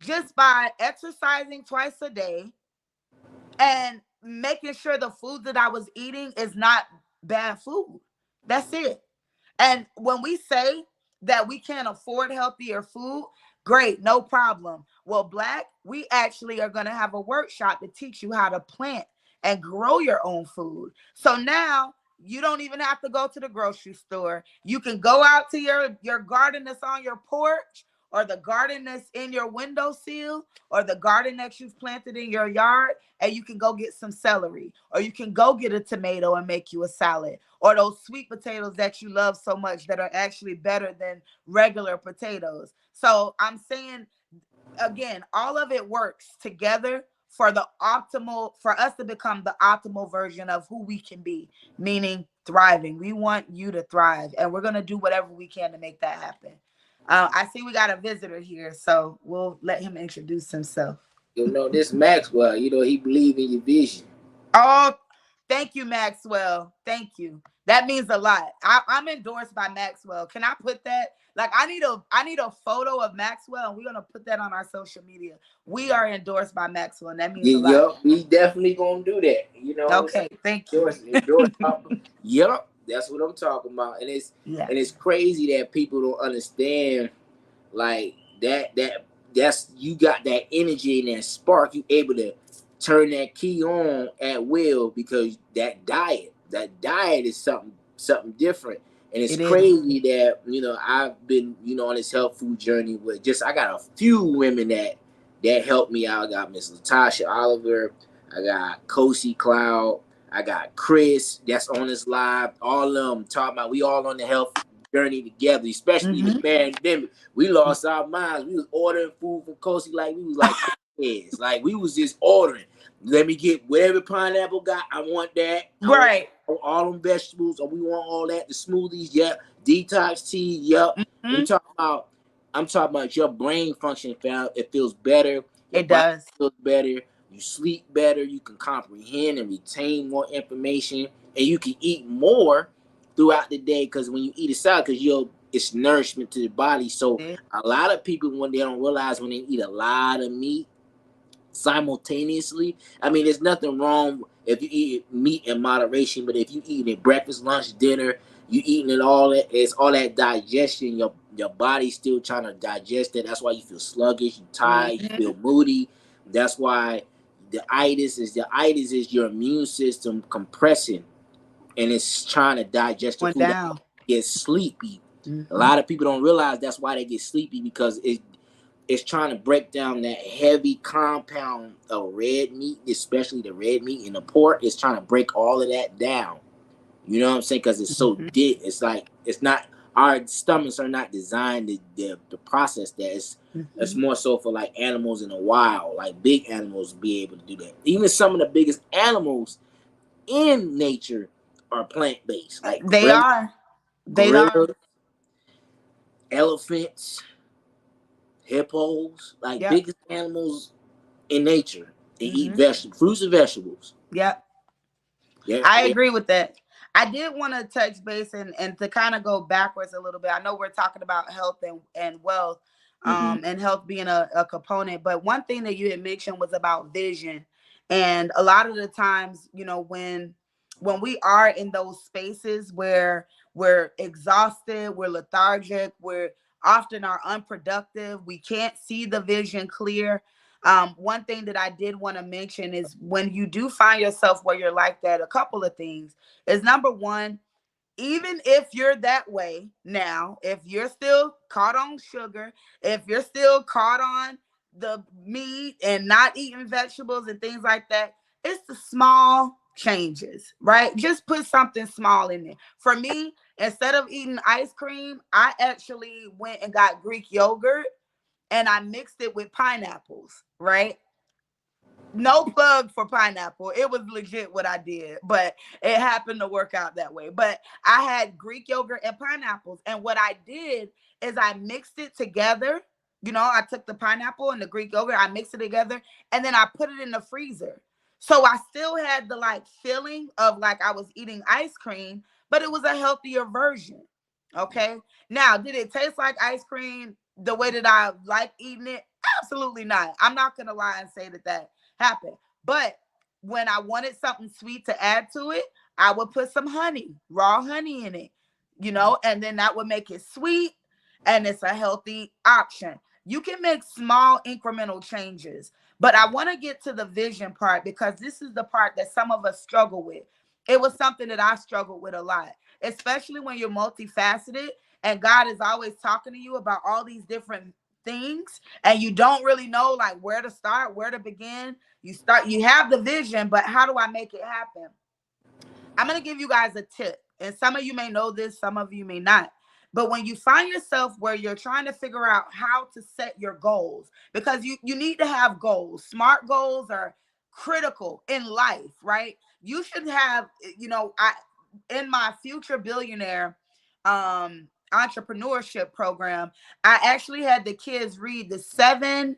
B: just by exercising twice a day, and making sure the food that I was eating is not bad food. That's it. And when we say that we can't afford healthier food, great, no problem. Well, Black, we actually are going to have a workshop to teach you how to plant and grow your own food. So now you don't even have to go to the grocery store. You can go out to your garden that's on your porch, or the garden that's in your windowsill, or the garden that you've planted in your yard, and you can go get some celery, or you can go get a tomato and make you a salad, or those sweet potatoes that you love so much that are actually better than regular potatoes. So I'm saying again, all of it works together for us to become the optimal version of who we can be, meaning thriving. We want you to thrive, and we're going to do whatever we can to make that happen. I see we got a visitor here, so we'll let him introduce himself.
A: This Maxwell, he believe in your vision.
B: Oh, thank you, Maxwell. Thank you. That means a lot. I'm endorsed by Maxwell. Can I put that? Like, I need a photo of Maxwell, and we're gonna put that on our social media. We are endorsed by Maxwell, and that means
A: Yeah,
B: a lot.
A: yup, we definitely gonna do that. You know what I'm saying?
B: Okay, thank you.
A: Endorse. Yup, that's what I'm talking about. And it's
B: Yeah,
A: and it's crazy that people don't understand like that's you got that energy and that spark. You able to turn that key on at will because that diet is something different. And it's
B: it is.
A: crazy that I've been on this health food journey with just I got a few women that helped me out. I got Miss Latasha Oliver, I got Kosi Cloud, I got Chris that's on this live. All of them talking about we all on the health journey together, especially the
B: Mm-hmm.
A: pandemic. We lost our minds. We was ordering food from Kosi like we was like kids. Like we was just ordering. Let me get whatever pineapple got. I want that. I want
B: Right.
A: all them vegetables, or we want all that. The smoothies, yep. Detox tea, yep.
B: Hmm.
A: I'm talking about your brain function. It feels better. Your
B: It
A: body
B: does.
A: feels better. You sleep better. You can comprehend and retain more information, and you can eat more throughout the day because when you eat a salad, because it's nourishment to the body. So
B: It.
A: a lot of people when they don't realize when they eat a lot of meat simultaneously. I mean, there's nothing wrong if you eat meat in moderation, but if you eat it breakfast, lunch, dinner, you eating it all. It's all that digestion. Your body's still trying to digest it. That's why you feel sluggish, you tired, you
B: Mm-hmm.
A: feel moody. That's why the itis is your immune system compressing, and it's trying to digest the
B: Went
A: food. That's why
B: down.
A: it gets sleepy. A
B: Mm-hmm.
A: lot of people don't realize that's why they get sleepy because it's trying to break down that heavy compound of red meat, especially the red meat and the pork. It's trying to break all of that down. You know what I'm saying? Because it's so
B: Mm-hmm.
A: deep. It's like it's not. Our stomachs are not designed to process that. It's
B: Mm-hmm.
A: more so for like animals in the wild, like big animals, be able to do that. Even some of the biggest animals in nature are plant based, like
B: They are. They are.
A: gorillas, elephants, hippos, like
B: Yep.
A: biggest animals in nature. They eat
B: Mm-hmm.
A: vegetables, fruits and vegetables.
B: Yep.
A: Yeah,
B: I
A: yeah.
B: agree with that. I did want to touch base and to kind of go backwards a little bit. I know we're talking about health and wealth. um, and health being a component. But one thing that you had mentioned was about vision. And a lot of the times, you know, when we are in those spaces where we're exhausted, we're lethargic, we're often are unproductive, we can't see the vision clear. One thing that I did want to mention is when you do find yourself where you're like that, a couple of things is number one, even if you're that way now, if you're still caught on sugar, if you're still caught on the meat and not eating vegetables and things like that, it's the small changes, right? Just put something small in there. For me, instead of eating ice cream, I actually went and got Greek yogurt and I mixed it with pineapples, right? No plug for pineapple. It was legit what I did, but it happened to work out that way. But I had Greek yogurt and pineapples. And what I did is I mixed it together. You know, I took the pineapple and the Greek yogurt, I mixed it together, and then I put it in the freezer. So I still had the like feeling of like I was eating ice cream, but it was a healthier version. Okay. Now, did it taste like ice cream the way that I like eating it? Absolutely not. I'm not going to lie and say that happen. But when I wanted something sweet to add to it, I would put some honey, raw honey in it, you know, and then that would make it sweet and it's a healthy option. You can make small incremental changes, but I want to get to the vision part because this is the part that some of us struggle with. It was something that I struggled with a lot, especially when you're multifaceted and God is always talking to you about all these different things and you don't really know like where to start, where to begin. You have the vision, but how do I make it happen? I'm going to give you guys a tip. And some of you may know this, some of you may not. But when you find yourself where you're trying to figure out how to set your goals, because you need to have goals. Smart goals are critical in life, right? You should have, you know, I in my future billionaire entrepreneurship program, I actually had the kids read the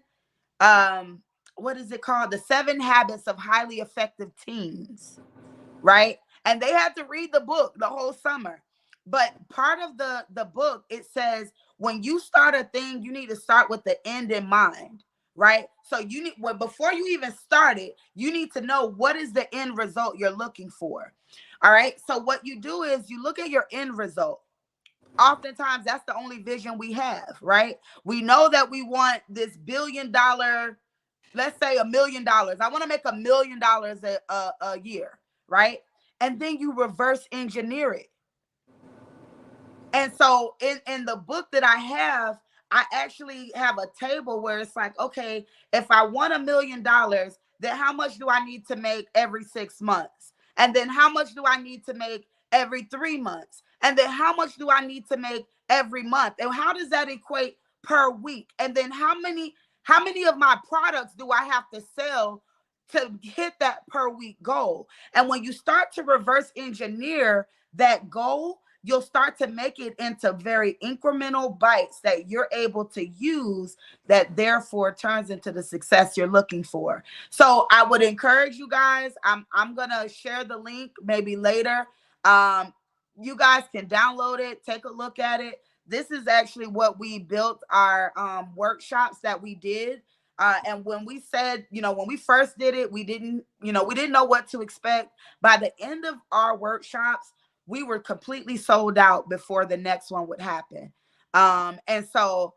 B: um what is it called? The 7 habits of highly effective teens, right? And they had to read the book the whole summer. But part of the book, it says when you start a thing, you need to start with the end in mind, right? So you need, well, before you even start it, you need to know what is the end result you're looking for. All right. So what you do is you look at your end result. Oftentimes that's the only vision we have, right? We know that we want this $1 billion, let's say $1 million. I want to make $1 million a year, right? And then you reverse engineer it. And so in the book that I have, I actually have a table where it's like, okay, if I want $1 million, then how much do I need to make every 6 months? And then how much do I need to make every 3 months? And then how much do I need to make every month? And how does that equate per week? And then how many of my products do I have to sell to hit that per week goal? And when you start to reverse engineer that goal, you'll start to make it into very incremental bites that you're able to use, that therefore turns into the success you're looking for. So I would encourage you guys, I'm gonna share the link maybe later. um you guys can download it, take a look at it. This is actually what we built our workshops that we did. And when we said, you know, when we first did it, we didn't know what to expect. By the end of our workshops, we were completely sold out before the next one would happen. And so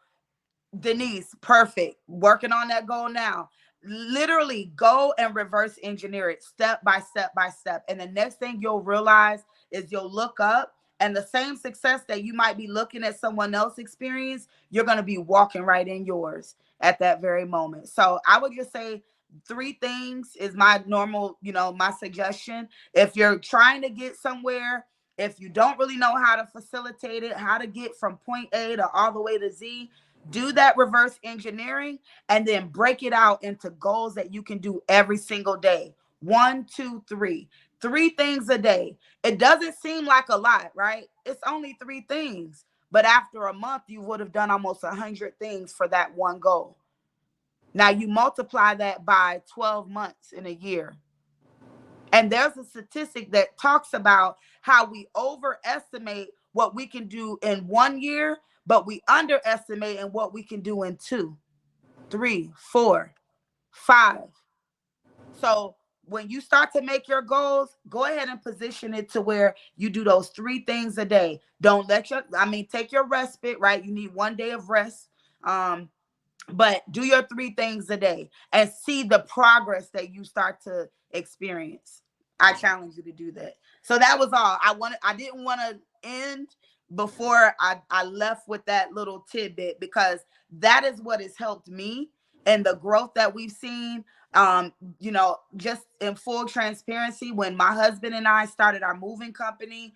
B: Denise, perfect. Working on that goal now. Literally go and reverse engineer it step by step by step. And the next thing you'll realize is you'll look up and the same success that you might be looking at someone else experience, you're going to be walking right in yours at that very moment. So I would just say 3 things is my normal, my suggestion. If you're trying to get somewhere, if you don't really know how to facilitate it, how to get from point A to all the way to Z, do that reverse engineering and then break it out into goals that you can do every single day. One, two, three. 3 things a day. It doesn't seem like a lot, right? It's only 3 things. But after a month, you would have done almost 100 things for that one goal. Now you multiply that by 12 months in a year. And there's a statistic that talks about how we overestimate what we can do in 1 year, but we underestimate in what we can do in 2, 3, 4, 5. So when you start to make your goals, go ahead and position it to where you do those 3 things a day. Don't let take your respite, right? You need 1 day of rest. Um, but do your 3 things a day and see the progress that you start to experience. I challenge you to do that. So that was all I didn't want to end before I left with that little tidbit, because that is what has helped me and the growth that we've seen. Just in full transparency, when my husband and I started our moving company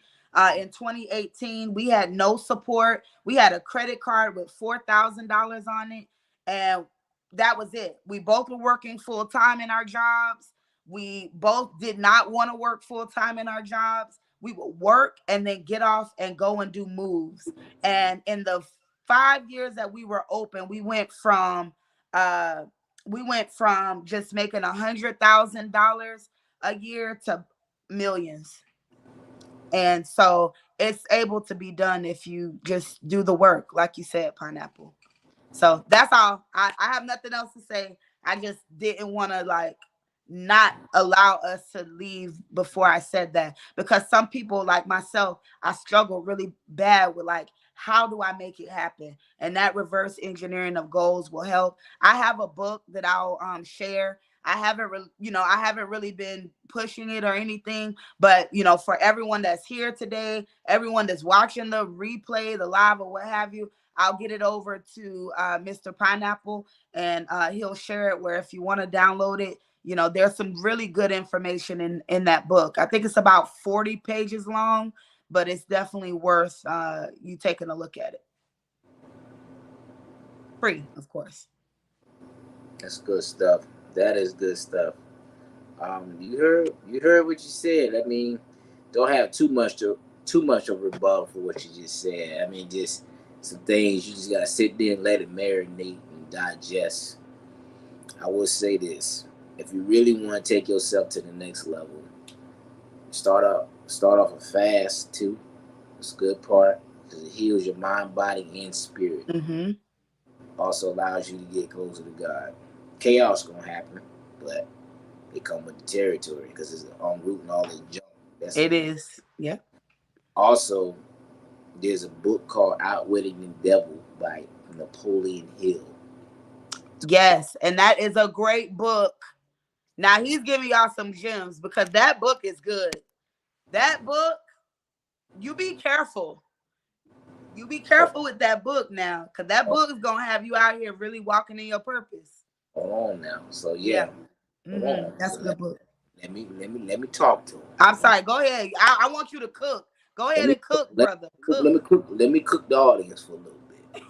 B: in 2018, we had no support. We had a credit card with $4,000 on it, and that was it. We both were working full time in our jobs. We both did not want to work full time in our jobs. We would work and then get off and go and do moves. And in the 5 years that we were open, uh we went from just making $100,000 a year to millions. And so it's able to be done if you just do the work, like you said, Pineapple. So that's all. I have nothing else to say. I just didn't want to not allow us to leave before I said that, because some people like myself, I struggle really bad with how do I make it happen? And that reverse engineering of goals will help. I have a book that I'll share. I haven't really been pushing it or anything, but for everyone that's here today, everyone that's watching the replay, the live, or what have you, I'll get it over to Mr. Pineapple, and he'll share it, where if you want to download it, there's some really good information in that book. I think it's about 40 pages long, but it's definitely worth you taking a look at it. Free, of course.
A: That's good stuff. That is good stuff. You heard what you said. I mean, don't have too much of a rebuttal for what you just said. I mean, just some things you just gotta sit there and let it marinate and digest. I will say this: if you really want to take yourself to the next level, start off a fast too. It's a good part because it heals your mind, body, and spirit.
B: Mm-hmm.
A: Also allows you to get closer to God. Chaos gonna happen, but it come with the territory because it's en route and all this junk. That's
B: It is. Yep.
A: also there's a book called Outwitting the Devil by Napoleon Hill.
B: Yes, and that is a great book. Now he's giving y'all some gems, because that book is good. That book, you be careful. You be
A: Oh,
B: careful with that book now, because that book is gonna have you out here really walking in your purpose.
A: hold on now. So
B: Yeah.
A: yeah, hold
B: Mm-hmm.
A: on.
B: That's
A: So
B: a good book.
A: let me talk to him.
B: I'm sorry. Go ahead. I want you to cook. Go
A: Let
B: ahead
A: me
B: and cook,
A: let,
B: brother.
A: let
B: Cook.
A: me cook let me cook the audience for a little bit.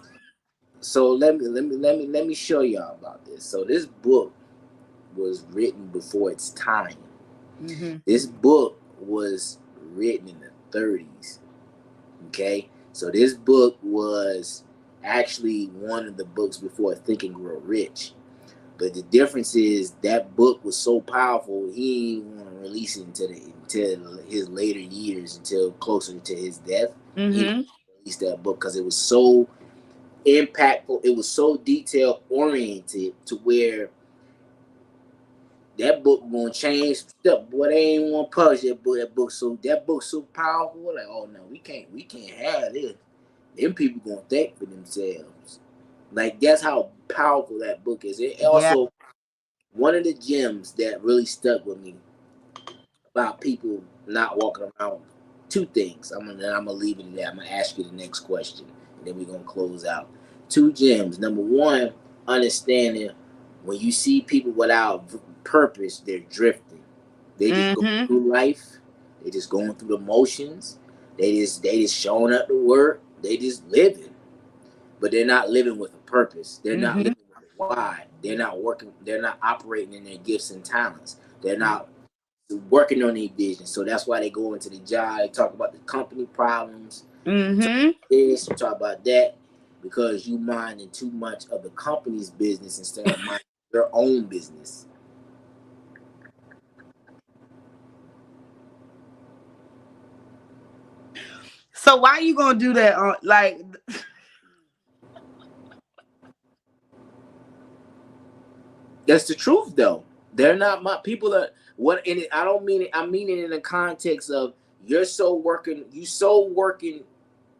A: So let me show y'all about this. So this book was written before its time.
B: Mm-hmm.
A: This book was written in the 30s. Okay, so this book was actually one of the books before Think and Grow Rich. But the difference is that book was so powerful, he didn't want to release it until his later years, until closer to his death. He
B: Mm-hmm.
A: released that book because it was so impactful. It was so detail oriented to where that book gonna change stuff. Boy, they ain't want to publish that book. That book so powerful. Like, oh no, we can't have this. Them people gonna think for themselves. Like that's how powerful that book is. It
B: Yeah.
A: also one of the gems that really stuck with me about people not walking around. Two things. I'm gonna leave it at that. I'm gonna ask you the next question, and then we're gonna close out. Two gems. Number one, understanding when you see people without purpose, they're drifting. They just go
B: Mm-hmm.
A: through life. They just going through the motions. They just showing up to work. They just living, but they're not living with a purpose. They're not
B: Mm-hmm.
A: living with a why. They're not working. They're not operating in their gifts and talents. They're not working on their vision. So that's why they go into the job. They talk about the company problems. Talk
B: Mm-hmm.
A: about this. Talk about that. Because you minding too much of the company's business instead of minding your own business.
B: So why you gonna do that?
A: That's the truth, though. They're not my people. Are what? And I don't mean it. I mean it in the context of you're so working. You so working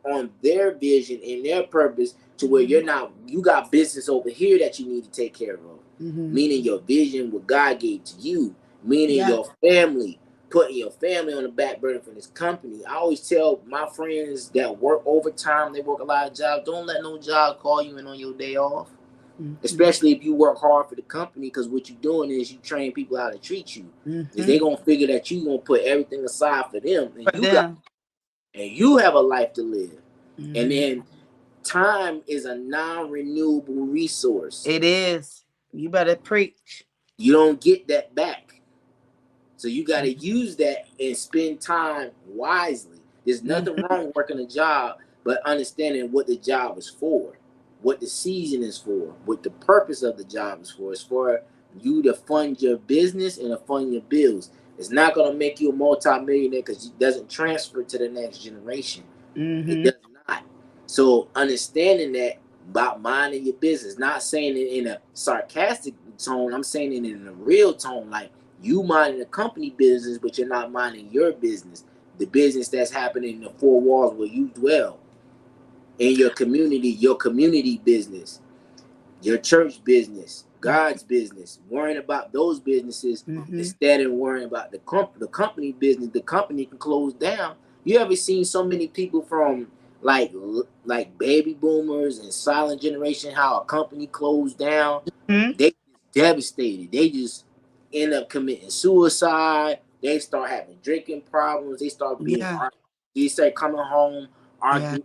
A: on their vision and their purpose to where
B: Mm-hmm.
A: you're not. You got business over here that you need to take care of.
B: Mm-hmm.
A: Meaning your vision, what God gave to you. Meaning
B: Yeah.
A: your family, putting your family on the back burner for this company. I always tell my friends that work overtime, they work a lot of jobs. Don't let no job call you in on your day off,
B: Mm-hmm.
A: especially if you work hard for the company, because what you're doing is you train people how to treat you. Is
B: Mm-hmm.
A: they gonna figure that you gonna put everything aside for them, and
B: For them.
A: you have a life to live. And
B: Mm-hmm.
A: then time is a non-renewable resource.
B: It is. You better preach.
A: You don't get that back. So you got to
B: Mm-hmm.
A: use that and spend time wisely. There's nothing
B: Mm-hmm.
A: wrong with working a job, but understanding what the job is for, what the season is for, what the purpose of the job is for. It's for you to fund your business and to fund your bills. It's not going to make you a multimillionaire because it doesn't transfer to the next generation. It
B: Mm-hmm.
A: does not. So understanding that about minding your business, not saying it in a sarcastic tone, I'm saying it in a real tone, like you minding the company business, but you're not minding your business, the business that's happening in the four walls where you dwell, in your community business, your church business, God's business, worrying about those businesses
B: Mm-hmm.
A: instead of worrying about the company business. The company can close down. You ever seen so many people from like baby boomers and silent generation, how a company closed down?
B: Mm-hmm.
A: They just devastated. They just end up committing suicide. They start having drinking problems. They start being
B: Yeah.
A: they start coming home
B: Yeah.
A: arguing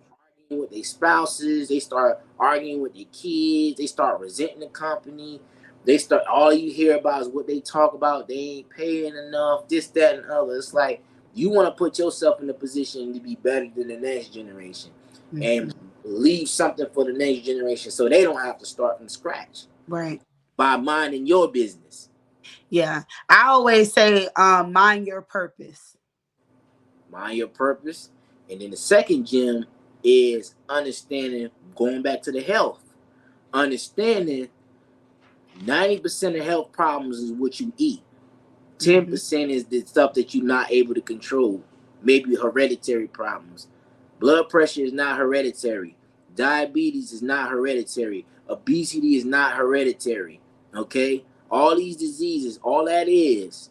A: with their spouses. They start arguing with their kids. They start resenting the company. They start all you hear about is what they talk about. They ain't paying enough. This, that, and other. It's like you want to put yourself in a position to be better than the next generation
B: Mm-hmm.
A: and leave something for the next generation so they don't have to start from scratch
B: Right.
A: by minding your business.
B: Yeah. I always say, mind your purpose.
A: Mind your purpose. And then the second gem is understanding, going back to the health, understanding 90% of health problems is what you eat.
B: Mm-hmm.
A: 10% is the stuff that you're not able to control. Maybe hereditary problems. Blood pressure is not hereditary. Diabetes is not hereditary. Obesity is not hereditary. Okay? All these diseases, all that is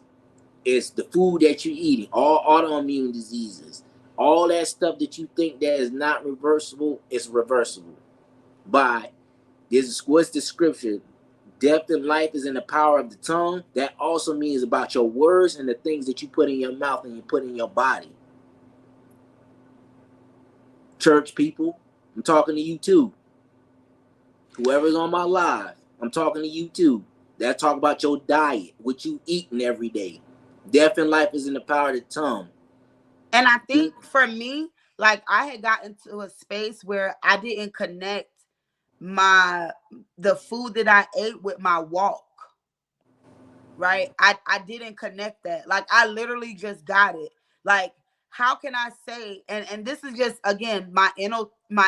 A: the food that you're eating. All autoimmune diseases. All that stuff that you think that is not reversible is reversible by this. What's the scripture? Death and life is in the power of the tongue. That also means about your words and the things that you put in your mouth and you put in your body. Church people, I'm talking to you too. Whoever's on my live, I'm talking to you too. That talk about your diet, what you eating every day. Death and life is in the power of the tongue.
B: And I think for me, like I had gotten to a space where I didn't connect my the food that I ate with my walk. Right? I didn't connect that. Like I literally just got it. Like how can I say, and this is just again my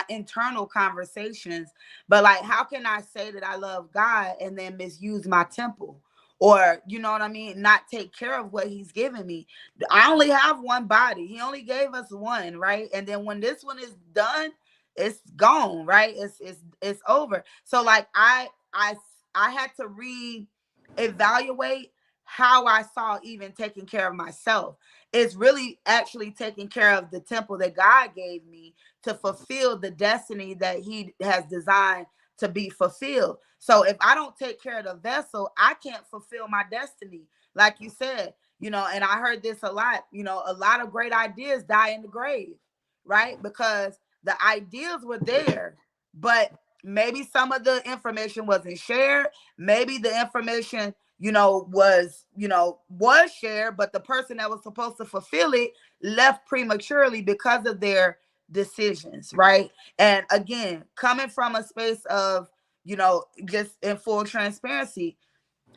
B: internal conversations, but like how can I say that I love God and then misuse my temple? Or you know what I mean, not take care of what he's given me. I only have one body. He only gave us one, right? And then when this one is done, it's gone, right? It's over. So like I had to evaluate how I saw even taking care of myself. It's really actually taking care of the temple that God gave me to fulfill the destiny that he has designed to be fulfilled. So if I don't take care of the vessel, I can't fulfill my destiny. Like you said, and I heard this a lot, a lot of great ideas die in the grave, right? Because the ideas were there, but maybe some of the information wasn't shared. Maybe the information was shared, but the person that was supposed to fulfill it left prematurely because of their decisions, right? And again, coming from a space of just in full transparency,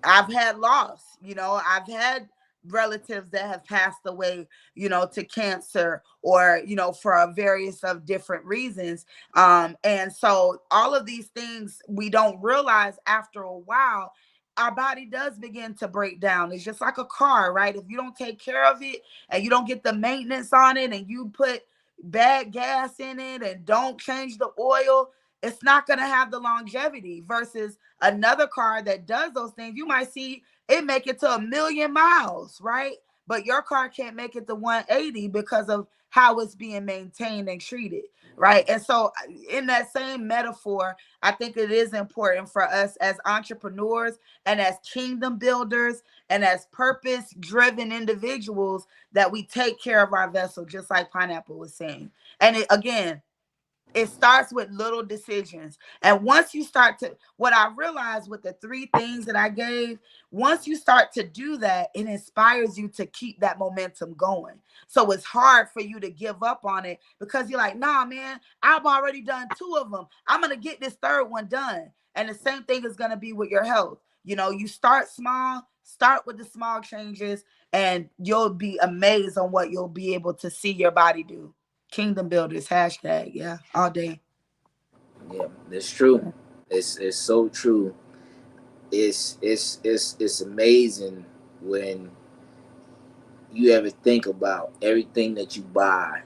B: I've had loss. I've had relatives that have passed away, to cancer or, for a various of different reasons. And so all of these things we don't realize after a while. our body does begin to break down. It's just like a car, right? If you don't take care of it and you don't get the maintenance on it and you put bad gas in it and don't change the oil, it's not going to have the longevity versus another car that does those things. You might see it make it to 1,000,000 miles, right? But your car can't make it to 180 because of how it's being maintained and treated, right? And so, in that same metaphor, I think it is important for us as entrepreneurs and as kingdom builders and as purpose driven individuals that we take care of our vessel, just like Pineapple was saying. And again, it starts with little decisions. And once you start to, what I realized with the three things that I gave, once you start to do that, it inspires you to keep that momentum going. So it's hard for you to give up on it because you're like, nah, man, I've already done two of them. I'm going to get this third one done. And the same thing is going to be with your health. You know, you start small, start with the small changes, and you'll be amazed on what you'll be able to see your body do. Kingdom builders, hashtag, yeah, all day.
A: Yeah, it's true. It's so true. It's amazing when you ever think about everything that you buy,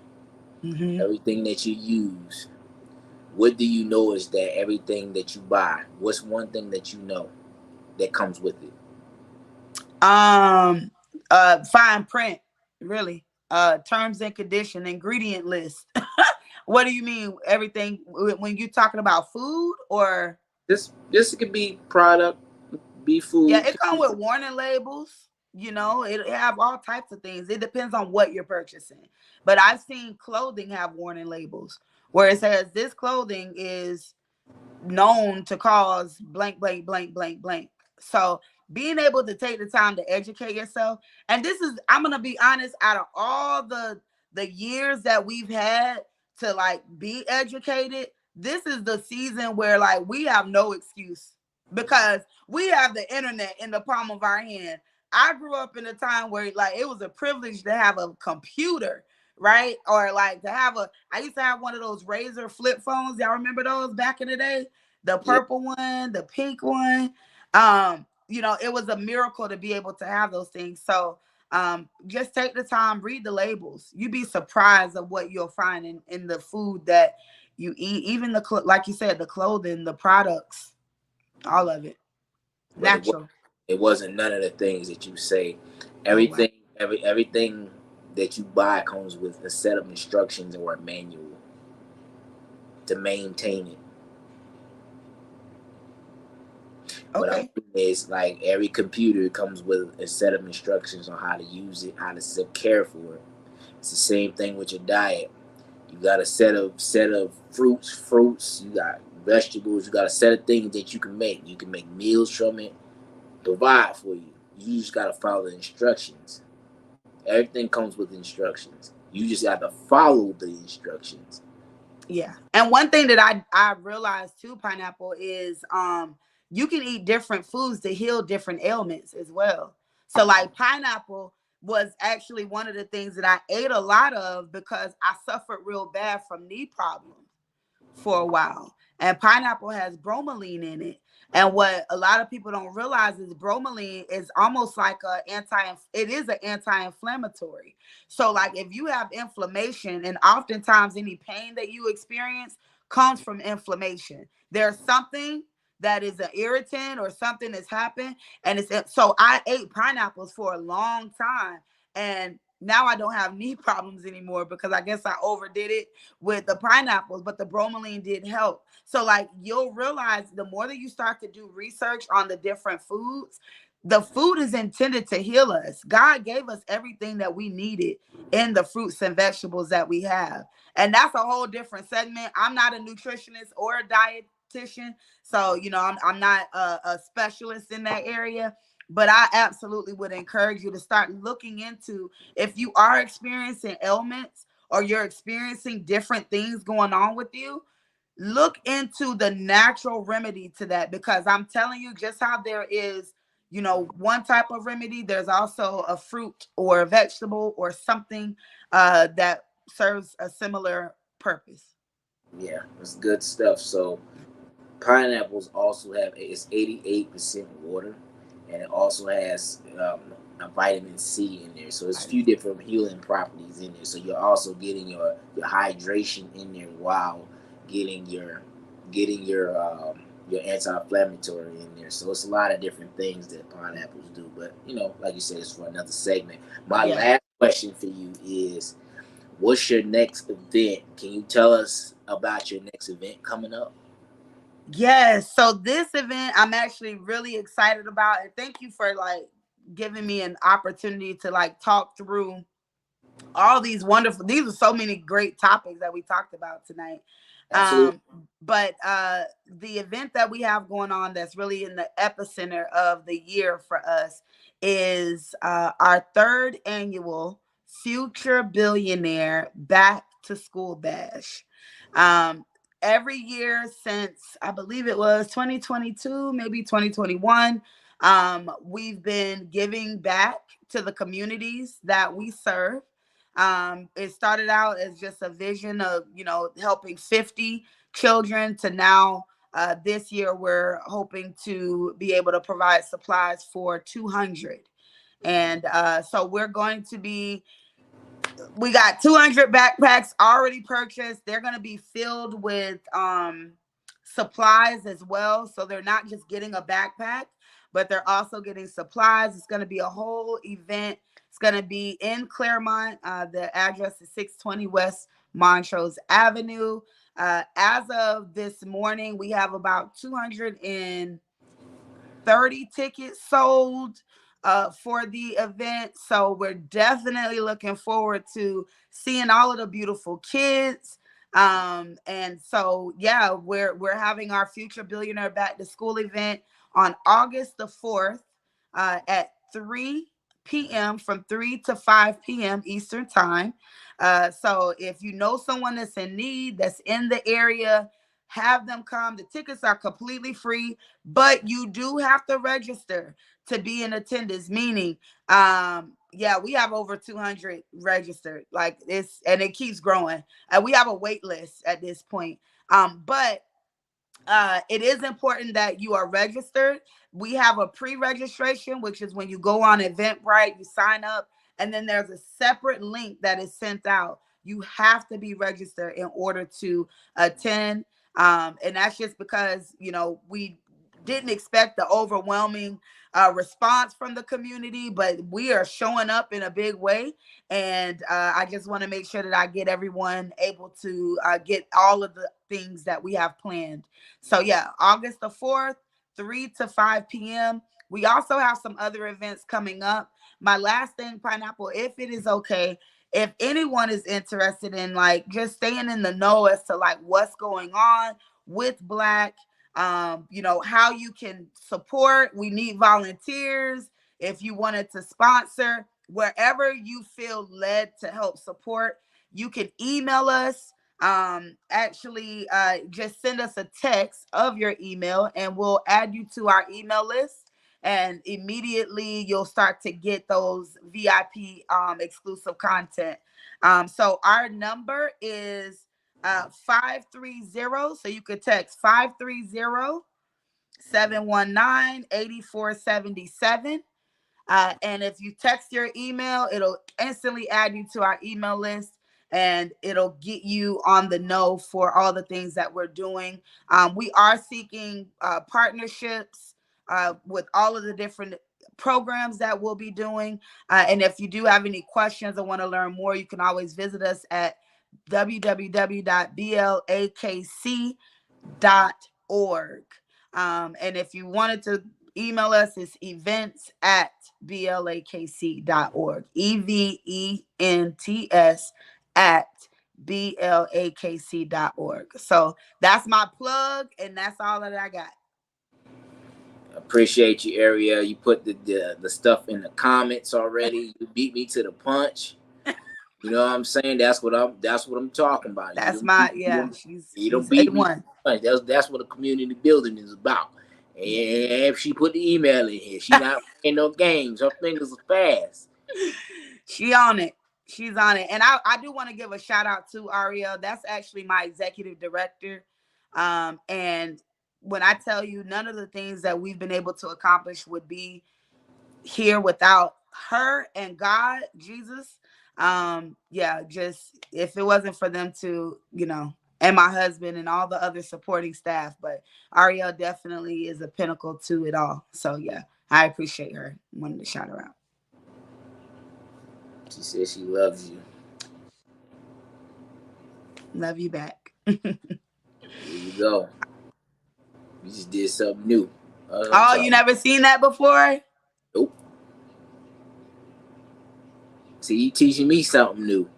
B: Mm-hmm.
A: everything that you use. What do you know is that everything that you buy? What's one thing that you know that comes with it?
B: Um, fine print, really. Terms and condition, ingredient list. What do you mean? Everything when you're talking about food, or
A: This could be product, be
B: yeah,
A: food.
B: it comes with warning labels. You know, it have all types of things. It depends on what you're purchasing. But I've seen clothing have warning labels where it says this clothing is known to cause blank, blank, blank, blank, blank. So being able to take the time to educate yourself, and this is, I'm gonna be honest, out of all the years that we've had to like be educated, this is the season where like we have no excuse because we have the internet in the palm of our hand. I grew up in a time where like it was a privilege to have a computer, right? Or like to have a, I used to have one of those Razor flip phones. Y'all remember those back in the day? The
A: Yeah,
B: purple one, the pink one. You know, it was a miracle to be able to have those things. So just take the time, read the labels. You'd be surprised of what you'll find in the food that you eat, even like you said, the clothing, the products, all of it.
A: but
B: Natural.
A: it wasn't none of the things that you say.
B: Oh wow.
A: Everything that you buy comes with a set of instructions or a manual to maintain it. What I
B: Okay.
A: mean is, like, every computer comes with a set of instructions on how to use it, how to care for it. It's the same thing with your diet. You got a set of fruits. You got vegetables. You got a set of things that you can make. You can make meals from it. Provide for you. You just gotta follow the instructions. Everything comes with instructions. You just got to follow the instructions.
B: Yeah. And one thing that I realized too, Pineapple, is you can eat different foods to heal different ailments as well. So like pineapple was actually one of the things that I ate a lot of because I suffered real bad from knee problems for a while. And pineapple has bromelain in it. And what a lot of people don't realize is bromelain is almost like it is an anti-inflammatory. So like if you have inflammation, and oftentimes any pain that you experience comes from inflammation. There's something that is an irritant or something that's happened. And so I ate pineapples for a long time. And now I don't have knee problems anymore because I guess I overdid it with the pineapples, but the bromelain did help. So, like, you'll realize the more that you start to do research on the different foods, the food is intended to heal us. God gave us everything that we needed in the fruits and vegetables that we have. And that's a whole different segment. I'm not a nutritionist or a dietitian. So, you know, I'm not a specialist in that area. But I absolutely would encourage you to start looking into if you are experiencing ailments or you're experiencing different things going on with you, look into the natural remedy to that because I'm telling you, just how there is, you know, one type of remedy, there's also a fruit or a vegetable or something that serves a similar purpose.
A: Yeah, it's good stuff. So pineapples also have, it's 88% water. and it also has a vitamin C in there. So it's a few different healing properties in there. So you're also getting your hydration in there while getting your anti-inflammatory in there. So it's a lot of different things that pineapples do. But like you said, it's for another segment. My
B: Yeah.
A: last question for you is, what's your next event? Can you tell us about your next event coming up?
B: Yes. So this event I'm actually really excited about. And thank you for like giving me an opportunity to like talk through all these wonderful, these are so many great topics that we talked about tonight.
A: Absolutely.
B: um but the event that we have going on that's really in the epicenter of the year for us is our third annual Future Billionaire Back to School Bash. um every year since I believe it was 2022, maybe 2021, we've been giving back to the communities that we serve. It started out as just a vision of, helping 50 children to now, this year, we're hoping to be able to provide supplies for 200. And so we're going to be we got 200 backpacks already purchased. They're going to be filled with supplies as well. So they're not just getting a backpack, but they're also getting supplies. It's going to be a whole event. It's going to be in Claremont. The address is 620 West Montrose Avenue. As of this morning, we have about 230 tickets sold for the event. So we're definitely looking forward to seeing all of the beautiful kids. And so yeah, we're having our Future Billionaire Back to School event on August the 4th at 3 p.m., from 3 to 5 p.m. Eastern time. So if you know someone that's in need, that's in the area, have them come. The tickets are completely free, but you do have to register to be in attendance, meaning yeah, we have over 200 registered, like this, and it keeps growing, and we have a wait list at this point. But it is important that you are registered. We have a pre-registration, which is when you go on Eventbrite, you sign up, and then there's a separate link that is sent out. You have to be registered in order to attend. And that's just because, we didn't expect the overwhelming response from the community, but we are showing up in a big way. And I just want to make sure that I get everyone able to get all of the things that we have planned. So yeah, August the 4th, 3 to 5 p.m. We also have some other events coming up. My last thing, Pineapple, if it is okay, if anyone is interested in like just staying in the know as to like what's going on with Black, how you can support. We need volunteers. If you wanted to sponsor, wherever you feel led to help support, you can email us. Actually, just send us a text of your email and we'll add you to our email list. And immediately you'll start to get those VIP exclusive content. So our number is 530. So you could text 530-719-8477. And if you text your email, it'll instantly add you to our email list and it'll get you on the know for all the things that we're doing. We are seeking partnerships with all of the different programs that we'll be doing. And if you do have any questions or want to learn more, you can always visit us at www.blakc.org. And if you wanted to email us, it's events@blakc.org. EVENTS at blakc.org. So that's my plug, and that's all that I got.
A: Appreciate you, Ariel. You put the stuff in the comments already. You beat me to the punch. You know what I'm saying? That's what I'm talking about.
B: That's my,
A: You
B: yeah,
A: don't, you don't
B: she's
A: beat me to
B: A1.
A: the punch. That's what a community building is about. And
B: Yeah.
A: if she put the email in here, she not playing no games. Her fingers are fast.
B: She on it. She's on it. And I do want to give a shout out to Ariel. That's actually my executive director. And when I tell you, none of the things that we've been able to accomplish would be here without her and God, Jesus. Yeah, just if it wasn't for them to, and my husband and all the other supporting staff, but Ariel definitely is a pinnacle to it all. So yeah, I appreciate her. Wanted to shout her out.
A: She says she loves you.
B: Love you back.
A: Here you go. You just did something new. That's what I'm
B: Oh, you
A: talking about.
B: never seen that before?
A: Nope. See, you teaching me something new.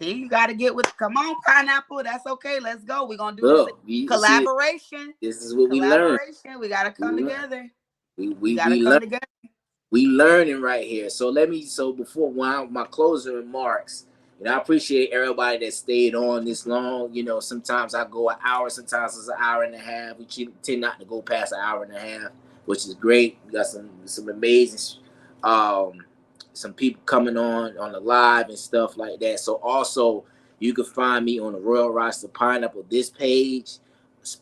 B: See, you got to get with. Come on, pineapple. That's okay. Let's go. We're gonna do this
A: Look, we see.
B: collaboration.
A: This is what we learn.
B: Collaboration. We gotta
A: We
B: come
A: learn.
B: together.
A: We
B: We
A: we
B: gotta
A: we
B: come
A: learn.
B: together.
A: We learning right here. So let me. So before my closing remarks, I appreciate everybody that stayed on this long. Sometimes I go an hour, sometimes it's an hour and a half. We tend not to go past an hour and a half, which is great. We got some amazing, um, some people coming on the live and stuff like that. So also you can find me on the Royal Roster Pineapple this page.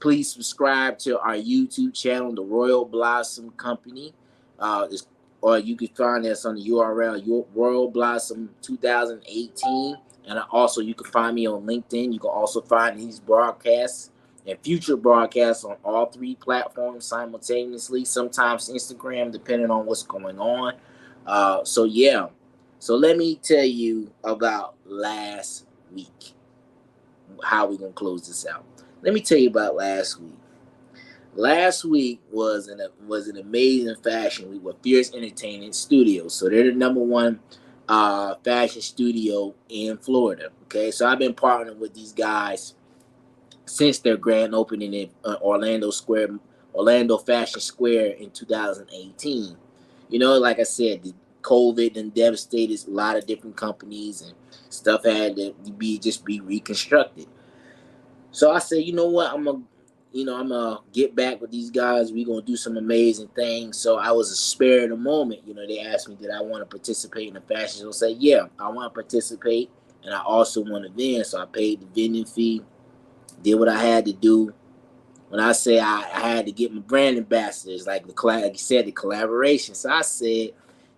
A: Please subscribe to our YouTube channel, the Royal Blossom Company. It's or you can find us on the URL Royal Blossom 2018. And also you can find me on LinkedIn. You can also find these broadcasts and future broadcasts on all three platforms simultaneously, sometimes Instagram, depending on what's going on. So yeah. So let me tell you about last week. How we gonna close this out? Let me tell you about last week. Last week was an amazing fashion week with Fierce Entertainment Studios. So they're the number one fashion studio in Florida. Okay, so I've been partnering with these guys since their grand opening in Orlando Fashion Square in 2018. Like I said, the COVID and devastated a lot of different companies and stuff had to be reconstructed. So I said, you know what, I'm gonna get back with these guys. We're gonna do some amazing things. So I was a spare of the moment. They asked me, did I want to participate in the fashion show? I said, yeah, I want to participate, and I also want to vend. So I paid the vending fee, did what I had to do. When I say I had to get my brand ambassadors, like you said, the collaboration. So I said,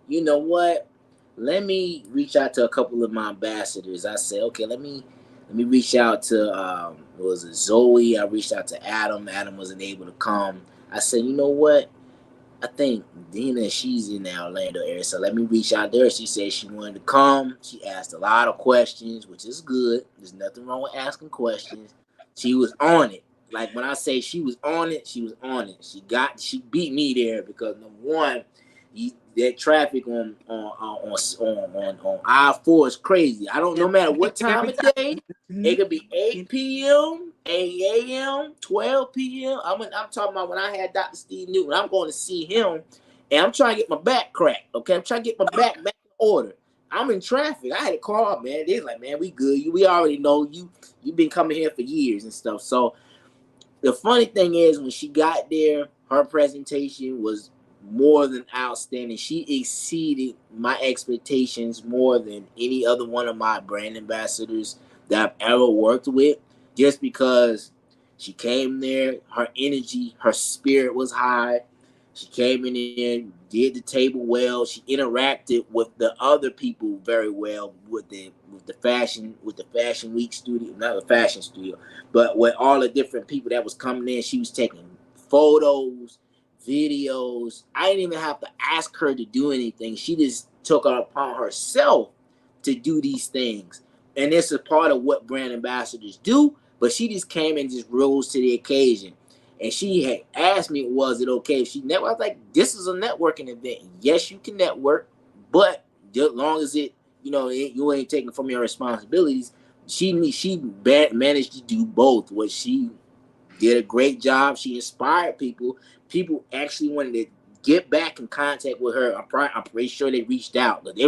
A: you know what? Let me reach out to a couple of my ambassadors. I said, okay, let me reach out to was it Zoe? I reached out to Adam. Adam wasn't able to come. I said, you know what? I think Dina, she's in the Orlando area, so let me reach out there. She said she wanted to come. She asked a lot of questions, which is good. There's nothing wrong with asking questions. She was on it. Like when I say she was on it, she was on it. She beat me there because number one, that traffic on I-4 is crazy. I don't, no matter what time
B: Every
A: of
B: time.
A: day, it
B: Mhm.
A: could be 8 p.m., 8 a.m., 12 p.m. I'm talking about when I had Dr. Steve Newton. I'm going to see him, and I'm trying to get my back cracked. Okay, I'm trying to get my back in order. I'm in traffic. I had to call, man. They're like, man, we good. We already know you. You've been coming here for years and stuff. So the funny thing is, when she got there, her presentation was more than outstanding. She exceeded my expectations more than any other one of my brand ambassadors that I've ever worked with, just because she came there, her energy, her spirit was high. She came in there, did the table well. She interacted with the other people very well with the fashion week studio, not the fashion studio, but with all the different people that was coming in. She was taking photos, videos. I didn't even have to ask her to do anything. She just took it upon herself to do these things. And it's a part of what brand ambassadors do, but she just came and just rose to the occasion. And she had asked me, was it okay if she networked? I was like, this is a networking event. Yes, you can network, but as long as you ain't taking from your responsibilities. She managed to do both. What she did a great job. She inspired people. People actually wanted to get back in contact with her. I'm pretty sure they reached out, but they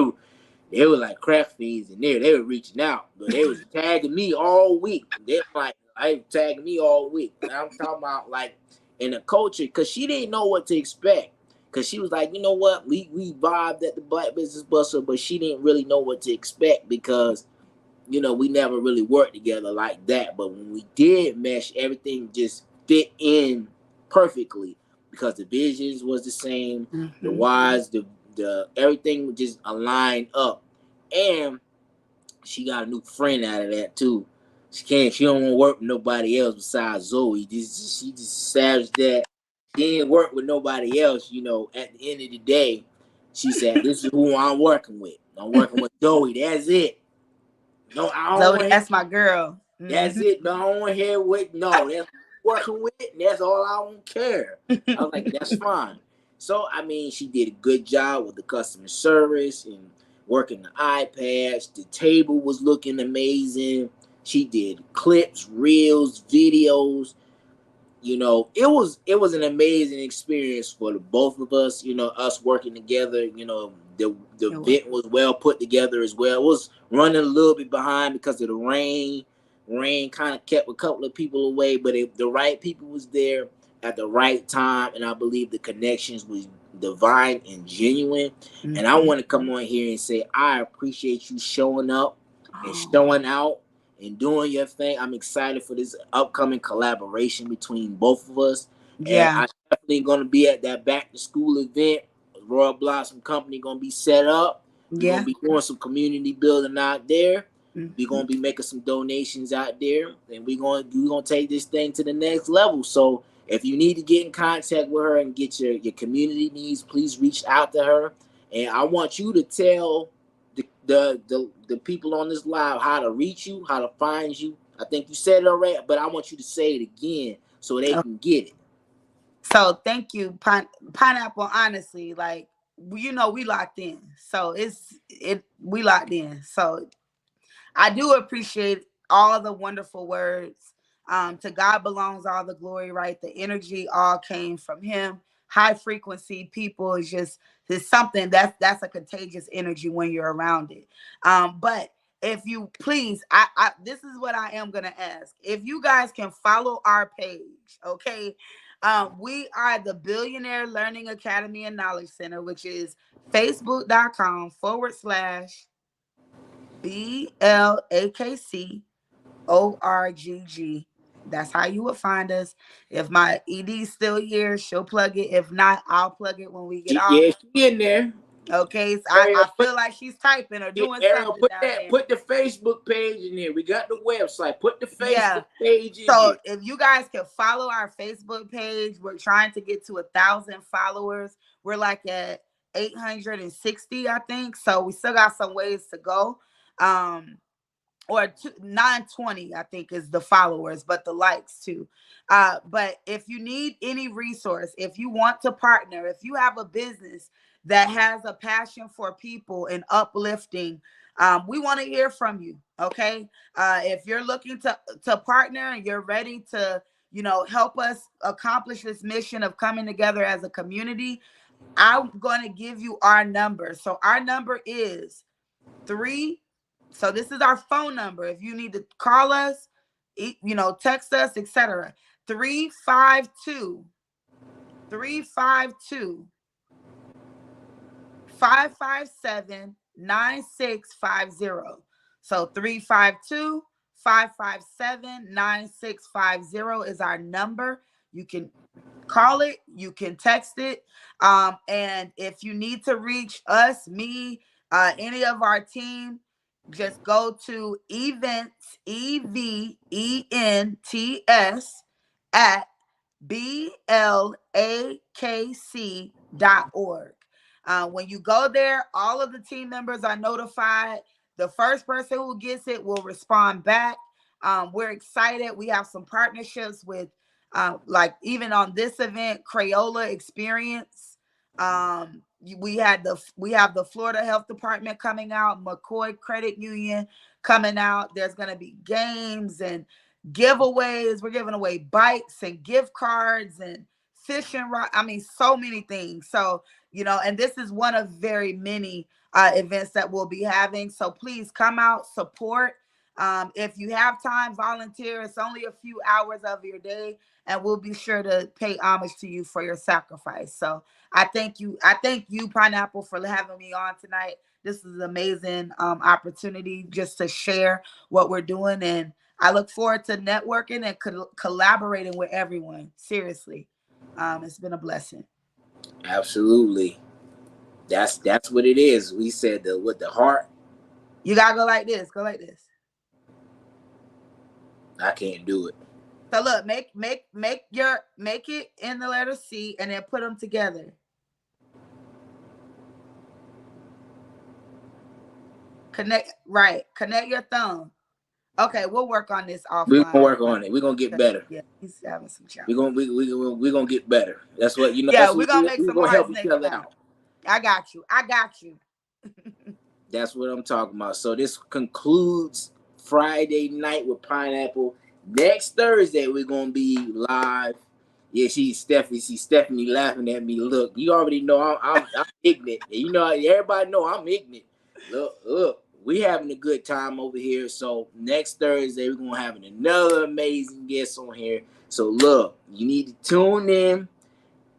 A: were like crack fiends in there. They were reaching out, but they was tagging me all week. They were like, I tagging me all week. And I'm talking about like in the culture, because she didn't know what to expect. Because she was like, you know what, we vibed at the Black Business Buster, but she didn't really know what to expect because we never really worked together like that. But when we did mesh, everything just fit in perfectly because the visions was the same, the
B: Mhm.
A: whys, the everything just aligned up, and she got a new friend out of that too. She can't. She don't want to work with nobody else besides Zoe. She just savaged that. She didn't work with nobody else. You know, at the end of the day, she said, "This is who I'm working with. I'm working with Zoe. That's it. No, I don't
B: Zoe,
A: want
B: that's my girl.
A: that's it. No, I don't want to hear what. No, that's working with. And that's all I don't care." I was like, "That's fine." So I mean, she did a good job with the customer service and working the iPads. The table was looking amazing. She did clips, reels, videos. You know, it was an amazing experience for the both of us. You know, us working together. You know, the event was well put together as well. It was running a little bit behind because of the rain. Rain kind of kept a couple of people away, but the right people was there at the right time, and I believe the connections was divine and genuine. And I want to come on here and say I appreciate you showing up and showing out and doing your thing. I'm excited for this upcoming collaboration between both of us. And
B: Yeah.
A: I definitely gonna be at that back to school event. Royal Blossom Company gonna be set up. We're gonna
B: Yeah.
A: be doing some community building out there. We're
B: Mm-hmm.
A: gonna be making some donations out there, and we're gonna take this thing to the next level. So if you need to get in contact with her and get your community needs, please reach out to her. And I want you to tell the people on this live how to reach you, how to find you. I think you said it already, but I want you to say it again so they
B: Okay.
A: can get it.
B: So thank you, Pineapple. Honestly, like we locked in. So we locked in. So I do appreciate all the wonderful words. To God belongs all the glory, right? The energy all came from Him. High frequency people is just there's something that's a contagious energy when you're around it. But if you please, I this is what I am gonna ask. If you guys can follow our page, okay? We are the Billionaire Learning Academy and Knowledge Center, which is facebook.com/BLAKCORGG. That's how you would find us. If my ED's still here, she'll plug it. If not, I'll plug it when we get off.
A: Yeah, she in there.
B: Okay. So
A: Ariel,
B: I feel like she's typing or doing
A: Ariel,
B: something down there.
A: put the Facebook page in here. We got the website. Put the
B: Yeah.
A: Facebook page in
B: So
A: here.
B: if you guys can follow our Facebook page, we're trying to get to 1,000 followers. We're like at 860, I think. So we still got some ways to go. Um, or 920, I think, is the followers, but the likes too. But if you need any resource, if you want to partner, if you have a business that has a passion for people and uplifting, we want to hear from you. Okay. If you're looking to partner and you're ready to, help us accomplish this mission of coming together as a community, I'm going to give you our number. So our number is three. So this is our phone number. If you need to call us, text us, etc. 352 352 557 9650. So 352 557 9650 is our number. You can call it, you can text it. And if you need to reach us, me, any of our team, just go to events, EVENTS, at blakc.org. When you go there, all of the team members are notified. The first person who gets it will respond back. We're excited. We have some partnerships with, like even on this event, Crayola Experience. We have the Florida Health Department coming out, McCoy Credit Union coming out. There's going to be games and giveaways. We're giving away bikes and gift cards and fishing rod. I mean, so many things. So, and this is one of very many events that we'll be having. So please come out, support. If you have time, volunteer. It's only a few hours of your day, and we'll be sure to pay homage to you for your sacrifice. So I thank you. I thank you, Pineapple, for having me on tonight. This is an amazing opportunity just to share what we're doing. And I look forward to networking and collaborating with everyone. Seriously. It's been a blessing.
A: Absolutely. That's what it is. We said the with the heart.
B: You gotta go like this. Go like this.
A: I can't do it.
B: So look, make it in the letter C and then put them together. Connect right. Connect your thumb. Okay, we'll work on this
A: We're gonna
B: offline.
A: work on it. We're gonna get better.
B: Yeah, he's having some
A: We're
B: challenges.
A: gonna we gonna get better. That's what you know.
B: Yeah,
A: That's
B: we're
A: what
B: gonna make
A: we're
B: some
A: gonna
B: hearts
A: help each
B: next
A: other
B: time.
A: out.
B: I got you. I got you.
A: That's what I'm talking about. So this concludes Friday night with Pineapple. Next Thursday we're gonna be live. Yeah, she's Stephanie. See Stephanie laughing at me. Look, you already know I'm ignorant. You know everybody know I'm ignorant. Look, we having a good time over here. So next Thursday we're gonna have another amazing guest on here. So look, you need to tune in.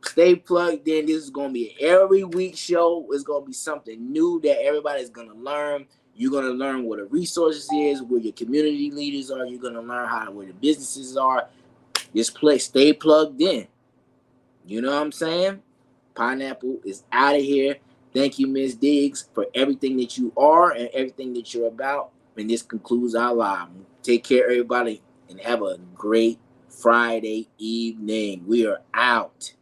A: Stay plugged in. This is gonna be an every week show. It's gonna be something new that everybody's gonna learn. You're gonna learn what the resources is, where your community leaders are. You're gonna learn where the businesses are. Just stay plugged in. You know what I'm saying? Pineapple is out of here. Thank you, Miss Diggs, for everything that you are and everything that you're about. And this concludes our live. Take care, everybody, and have a great Friday evening. We are out.